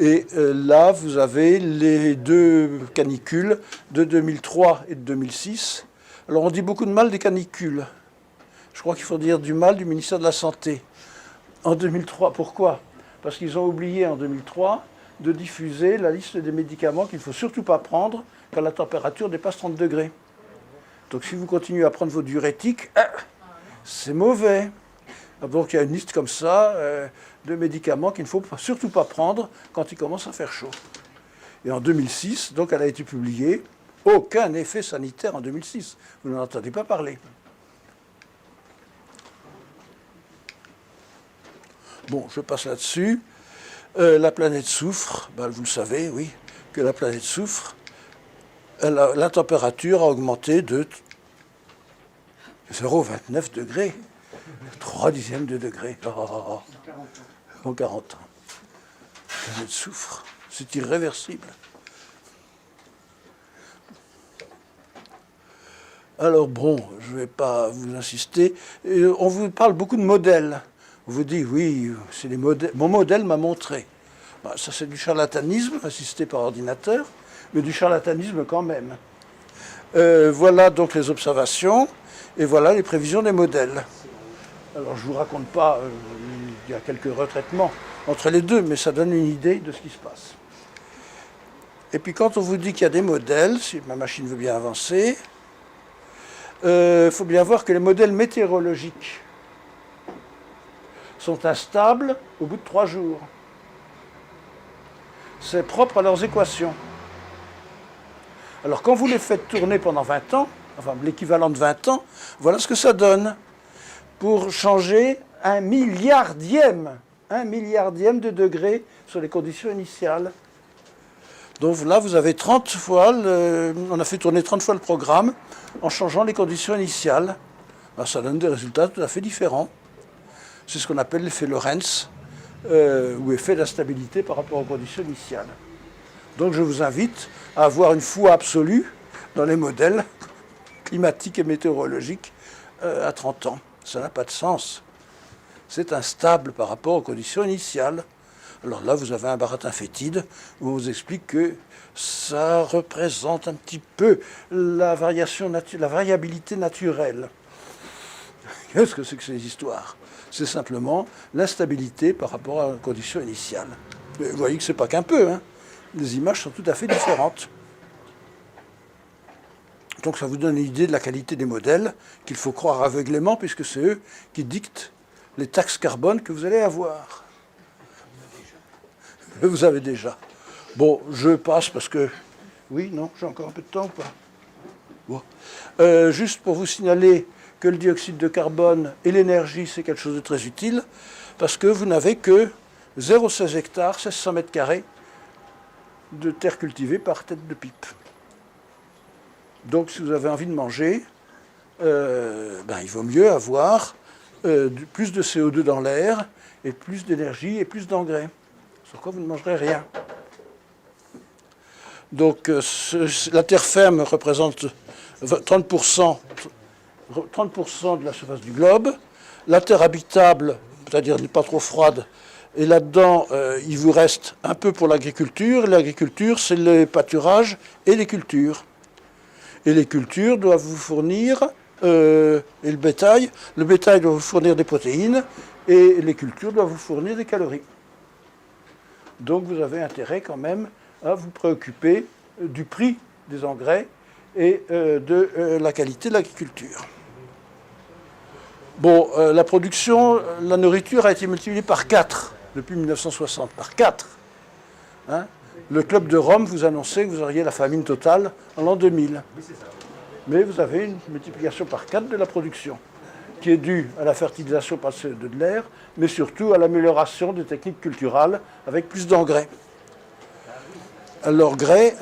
Là, vous avez les deux canicules de 2003 et de 2006. Alors, on dit beaucoup de mal des canicules. Je crois qu'il faut dire du mal du ministère de la Santé. En 2003, pourquoi? Parce qu'ils ont oublié en 2003 de diffuser la liste des médicaments qu'il ne faut surtout pas prendre quand la température dépasse 30 degrés. Donc, si vous continuez à prendre vos diurétiques, c'est mauvais. Donc, il y a une liste comme ça de médicaments qu'il ne faut surtout pas prendre quand il commence à faire chaud. Et en 2006, donc elle a été publiée, aucun effet sanitaire en 2006. Vous n'en entendez pas parler. Bon, je passe là-dessus. La planète souffre, vous le savez, oui, que la planète souffre. La température a augmenté de 0,29 degrés. 3 dixièmes de degré. En 40 ans. La planète souffre. C'est irréversible. Alors bon, je ne vais pas vous insister. On vous parle beaucoup de modèles. On vous dit, oui, c'est les modèles. Mon modèle m'a montré. Ça, c'est du charlatanisme assisté par ordinateur, mais du charlatanisme quand même. Voilà donc les observations, et voilà les prévisions des modèles. Alors, je ne vous raconte pas, il y a quelques retraitements entre les deux, mais ça donne une idée de ce qui se passe. Et puis, quand on vous dit qu'il y a des modèles, si ma machine veut bien avancer, il faut bien voir que les modèles météorologiques sont instables au bout de 3 jours. C'est propre à leurs équations. Alors quand vous les faites tourner pendant 20 ans, enfin l'équivalent de 20 ans, voilà ce que ça donne. Pour changer 1 milliardième de degré sur les conditions initiales. Donc là, vous avez 30 fois, on a fait tourner 30 fois le programme en changeant les conditions initiales. Ben, ça donne des résultats tout à fait différents. C'est ce qu'on appelle l'effet Lorentz, ou effet d'instabilité par rapport aux conditions initiales. Donc je vous invite à avoir une foi absolue dans les modèles climatiques et météorologiques à 30 ans. Ça n'a pas de sens. C'est instable par rapport aux conditions initiales. Alors là, vous avez un baratin fétide où on vous explique que ça représente un petit peu la variabilité naturelle. Qu'est-ce que c'est que ces histoires? C'est simplement l'instabilité par rapport à la condition initiale. Mais vous voyez que ce n'est pas qu'un peu, hein. Les images sont tout à fait différentes. Donc ça vous donne une idée de la qualité des modèles qu'il faut croire aveuglément puisque c'est eux qui dictent les taxes carbone que vous allez avoir. Vous avez déjà. Bon, je passe parce que... Oui, non, j'ai encore un peu de temps ou pas? Bon. Juste pour vous signaler que le dioxyde de carbone et l'énergie, c'est quelque chose de très utile parce que vous n'avez que 0,16 hectares, 1600 mètres carrés de terre cultivée par tête de pipe. Donc, si vous avez envie de manger, il vaut mieux avoir plus de CO2 dans l'air et plus d'énergie et plus d'engrais. Sur quoi vous ne mangerez rien. Donc, la terre ferme représente 30% de la surface du globe. La terre habitable, c'est-à-dire pas trop froide, et là-dedans, il vous reste un peu pour l'agriculture. L'agriculture, c'est les pâturages et les cultures. Et les cultures doivent vous fournir, et le bétail doit vous fournir des protéines, et les cultures doivent vous fournir des calories. Donc vous avez intérêt quand même à vous préoccuper du prix des engrais et de la qualité de l'agriculture. Bon, la production, la nourriture a été multipliée par 4 depuis 1960, par 4. Hein? Le Club de Rome vous annonçait que vous auriez la famine totale en l'an 2000. Mais vous avez une multiplication par 4 de la production, qui est due à la fertilisation par le CO2 de l'air, mais surtout à l'amélioration des techniques culturales avec plus d'engrais. L'engrais,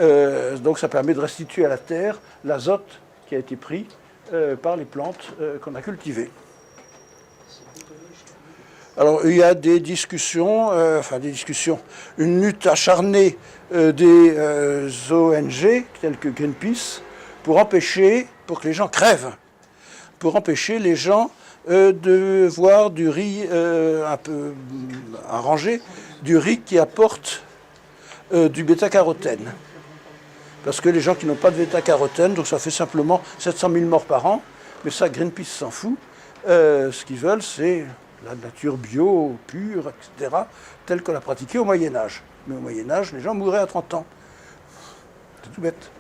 donc ça permet de restituer à la terre l'azote qui a été pris par les plantes qu'on a cultivées. Alors, il y a des discussions, une lutte acharnée des ONG, telles que Greenpeace, pour que les gens crèvent, pour empêcher les gens de voir du riz un peu arrangé, du riz qui apporte du bêta-carotène. Parce que les gens qui n'ont pas de bêta-carotène, donc ça fait simplement 700 000 morts par an, mais ça, Greenpeace s'en fout. Ce qu'ils veulent, c'est la nature bio, pure, etc., telle qu'on l'a pratiquée au Moyen-Âge. Mais au Moyen-Âge, les gens mouraient à 30 ans. C'est tout bête.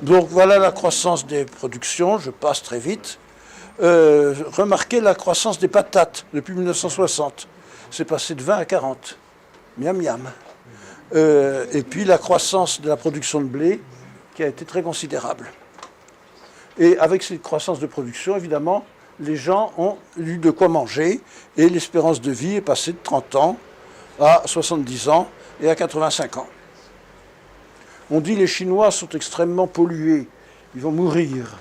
Donc voilà la croissance des productions, je passe très vite. Remarquez la croissance des patates depuis 1960. C'est passé de 20 à 40. Miam miam. Et puis la croissance de la production de blé qui a été très considérable. Et avec cette croissance de production, évidemment, les gens ont eu de quoi manger et l'espérance de vie est passée de 30 ans à 70 ans et à 85 ans. On dit que les Chinois sont extrêmement pollués, ils vont mourir.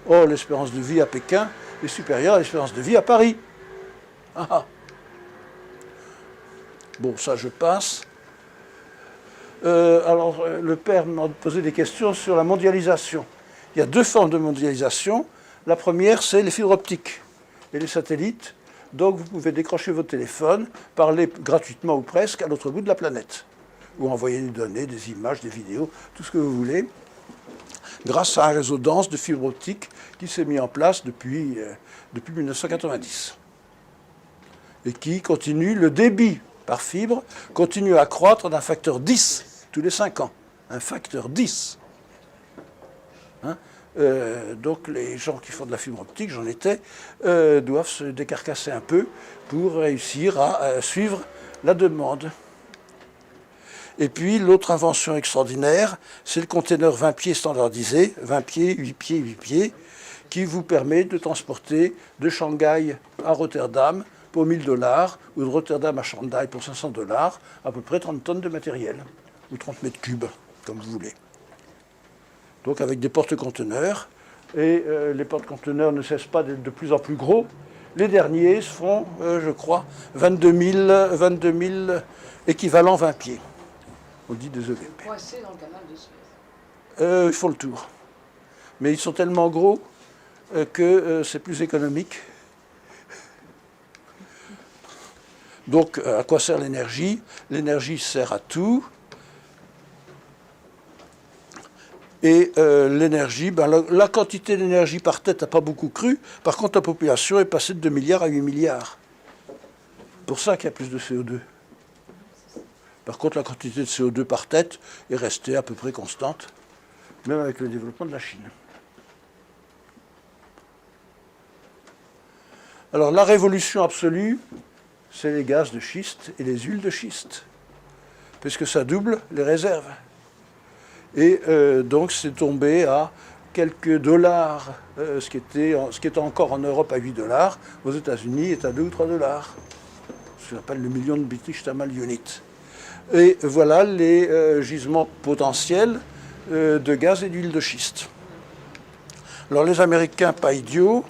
Or, l'espérance de vie à Pékin est supérieure à l'espérance de vie à Paris. Ah. Bon, ça je passe. Le père m'a posé des questions sur la mondialisation. Il y a 2 formes de mondialisation. La première, c'est les fibres optiques et les satellites. Donc, vous pouvez décrocher votre téléphone, parler gratuitement ou presque à l'autre bout de la planète, ou envoyer des données, des images, des vidéos, tout ce que vous voulez, grâce à un réseau dense de fibres optiques qui s'est mis en place depuis 1990. Et qui continue, le débit par fibre continue à croître d'un facteur 10 tous les 5 ans. Un facteur 10. Hein? Donc les gens qui font de la fibre optique, j'en étais, doivent se décarcasser un peu pour réussir à suivre la demande. Et puis l'autre invention extraordinaire, c'est le conteneur 20 pieds standardisé, 20 pieds, 8 pieds, 8 pieds, qui vous permet de transporter de Shanghai à Rotterdam pour 1 000 $ ou de Rotterdam à Shanghai pour 500 $, à peu près 30 tonnes de matériel, ou 30 mètres cubes, comme vous voulez. Donc avec des porte-conteneurs, et les porte-conteneurs ne cessent pas d'être de plus en plus gros. Les derniers font, je crois, 22 000 équivalents 20 pieds. On dit des EVP. Coincés dans le canal de Suez. Ils font le tour. Mais ils sont tellement gros que c'est plus économique. Donc, à quoi sert l'énergie? L'énergie sert à tout. Et l'énergie, la quantité d'énergie par tête n'a pas beaucoup cru. Par contre, la population est passée de 2 milliards à 8 milliards. C'est pour ça qu'il y a plus de CO2. Par contre, la quantité de CO2 par tête est restée à peu près constante, même avec le développement de la Chine. Alors, la révolution absolue, c'est les gaz de schiste et les huiles de schiste, puisque ça double les réserves. Et donc, c'est tombé à quelques dollars, ce qui était encore en Europe à 8 $, aux États-Unis est à 2 ou 3 $. Ce qu'on appelle le million de British Thermal Units. Et voilà les gisements potentiels de gaz et d'huile de schiste. Alors les Américains, pas idiots,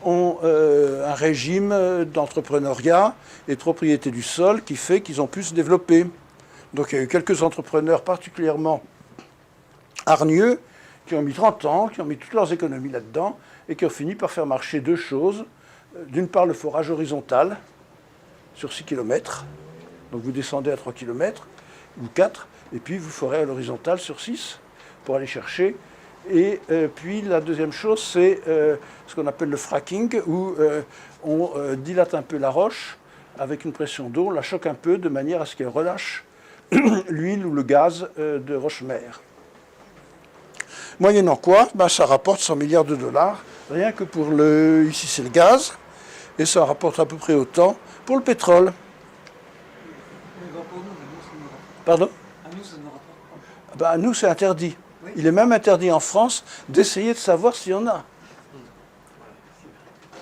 ont un régime d'entrepreneuriat et de propriété du sol qui fait qu'ils ont pu se développer. Donc il y a eu quelques entrepreneurs particulièrement hargneux qui ont mis 30 ans, qui ont mis toutes leurs économies là-dedans et qui ont fini par faire marcher deux choses. D'une part, le forage horizontal sur 6 km. Donc vous descendez à 3 km ou 4, et puis vous forez à l'horizontale sur 6 pour aller chercher. Et puis la deuxième chose, c'est ce qu'on appelle le fracking, où on dilate un peu la roche avec une pression d'eau, on la choque un peu de manière à ce qu'elle relâche l'huile ou le gaz de roche-mère. Moyennant quoi, ça rapporte 100 milliards de $, rien que pour le... Ici c'est le gaz, et ça rapporte à peu près autant pour le pétrole. Pardon? À nous, ça ne rapporte À nous, c'est interdit. Oui. Il est même interdit en France d'essayer de savoir s'il y en a.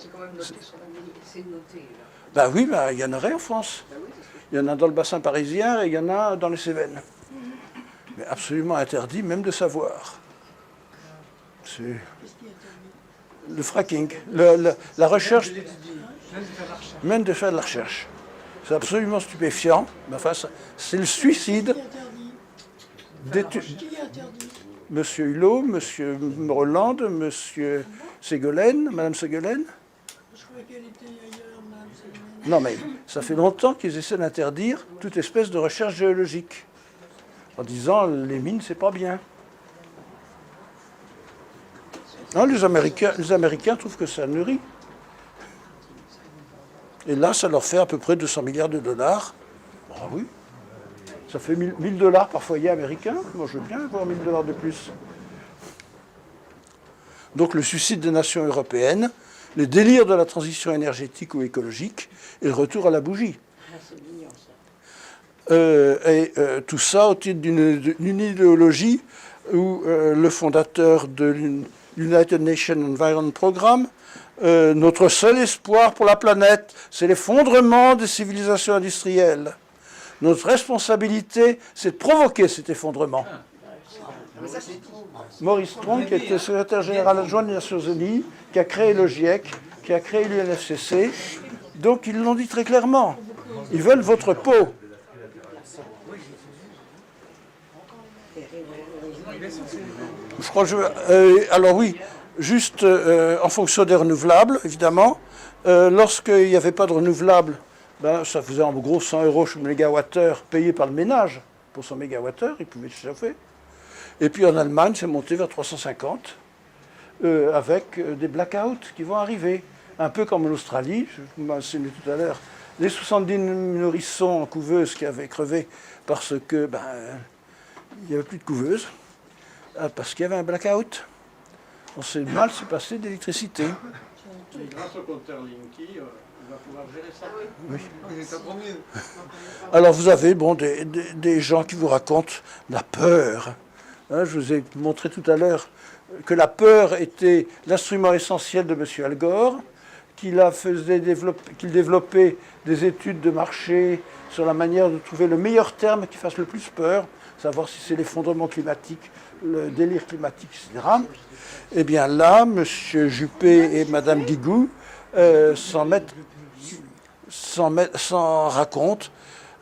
C'est quand même noté sur la ligne. C'est noté, là. Oui, il y en aurait en France. Oui, il y en a dans le bassin parisien et il y en a dans les Cévennes. Mais absolument interdit même de savoir. C'est le fracking, la recherche, même de faire de la recherche. C'est absolument stupéfiant. Mais enfin, c'est le suicide d'études. Monsieur Hulot, Monsieur Roland, Monsieur Ségolène, Madame Ségolène. Je croyais qu'elle était ailleurs, Madame Ségolène. Non, mais ça fait longtemps qu'ils essaient d'interdire toute espèce de recherche géologique. En disant, les mines, c'est pas bien. Non, les Américains trouvent que ça nourrit. Et là, ça leur fait à peu près 200 milliards de $. Ah oui. Ça fait 1 000 $ par foyer américain. Moi, je veux bien avoir 1 000 $ de plus. Donc, le suicide des nations européennes, les délires de la transition énergétique ou écologique et le retour à la bougie. Ah, c'est mignon, ça. Tout ça au titre d'une idéologie où le fondateur de l'United Nations Environment Programme, notre seul espoir pour la planète, c'est l'effondrement des civilisations industrielles. Notre responsabilité, c'est de provoquer cet effondrement. Maurice Strong, qui était secrétaire général adjoint des Nations Unies, qui a créé le GIEC, qui a créé l'UNFCCC, donc ils l'ont dit très clairement. Ils veulent votre peau. Je crois que alors oui, juste en fonction des renouvelables, évidemment. Lorsqu'il n'y avait pas de renouvelables, ça faisait en gros 100 € le mégawattheure payé par le ménage. Pour son mégawattheure, il pouvait se chauffer. Et puis en Allemagne, c'est monté vers 350, avec des blackouts qui vont arriver. Un peu comme en Australie, je mentionnais tout à l'heure, les 70 nourrissons en couveuse qui avaient crevé parce que il n'y avait plus de couveuse, parce qu'il y avait un blackout. on sait mal se passer d'électricité. Et grâce au compteur Linky, on va pouvoir gérer ça. Oui. Alors vous avez bon, des gens qui vous racontent la peur. Hein, je vous ai montré tout à l'heure que la peur était l'instrument essentiel de M. Al Gore, qu'il développait des études de marché sur la manière de trouver le meilleur terme qui fasse le plus peur, savoir si c'est l'effondrement climatique, le délire climatique, etc. Eh bien là, M. Juppé et Mme Guigou s'en racontent.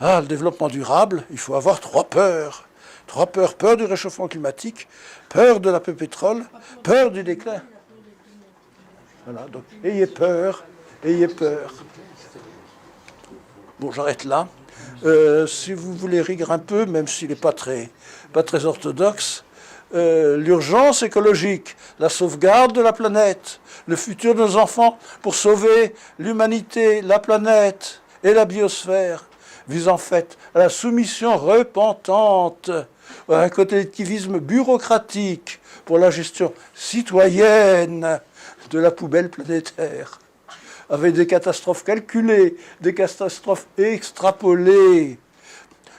Ah, le développement durable, il faut avoir 3 peurs. 3 peurs. Peur du réchauffement climatique, peur de la pétrole, peur du déclin. Voilà, donc ayez peur, ayez peur. Bon, j'arrête là. Si vous voulez rire un peu, même s'il n'est pas très orthodoxe, l'urgence écologique, la sauvegarde de la planète, le futur de nos enfants pour sauver l'humanité, la planète et la biosphère, vise en fait à la soumission repentante, à un collectivisme bureaucratique pour la gestion citoyenne de la poubelle planétaire, avec des catastrophes calculées, des catastrophes extrapolées,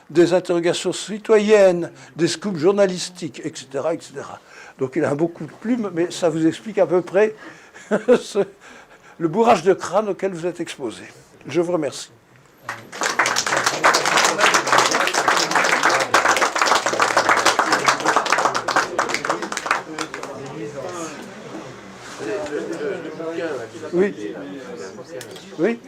des interrogations citoyennes, des scoops journalistiques, etc., etc. Donc il a beaucoup de plumes, mais ça vous explique à peu près le bourrage de crâne auquel vous êtes exposé. Je vous remercie. Oui. Oui.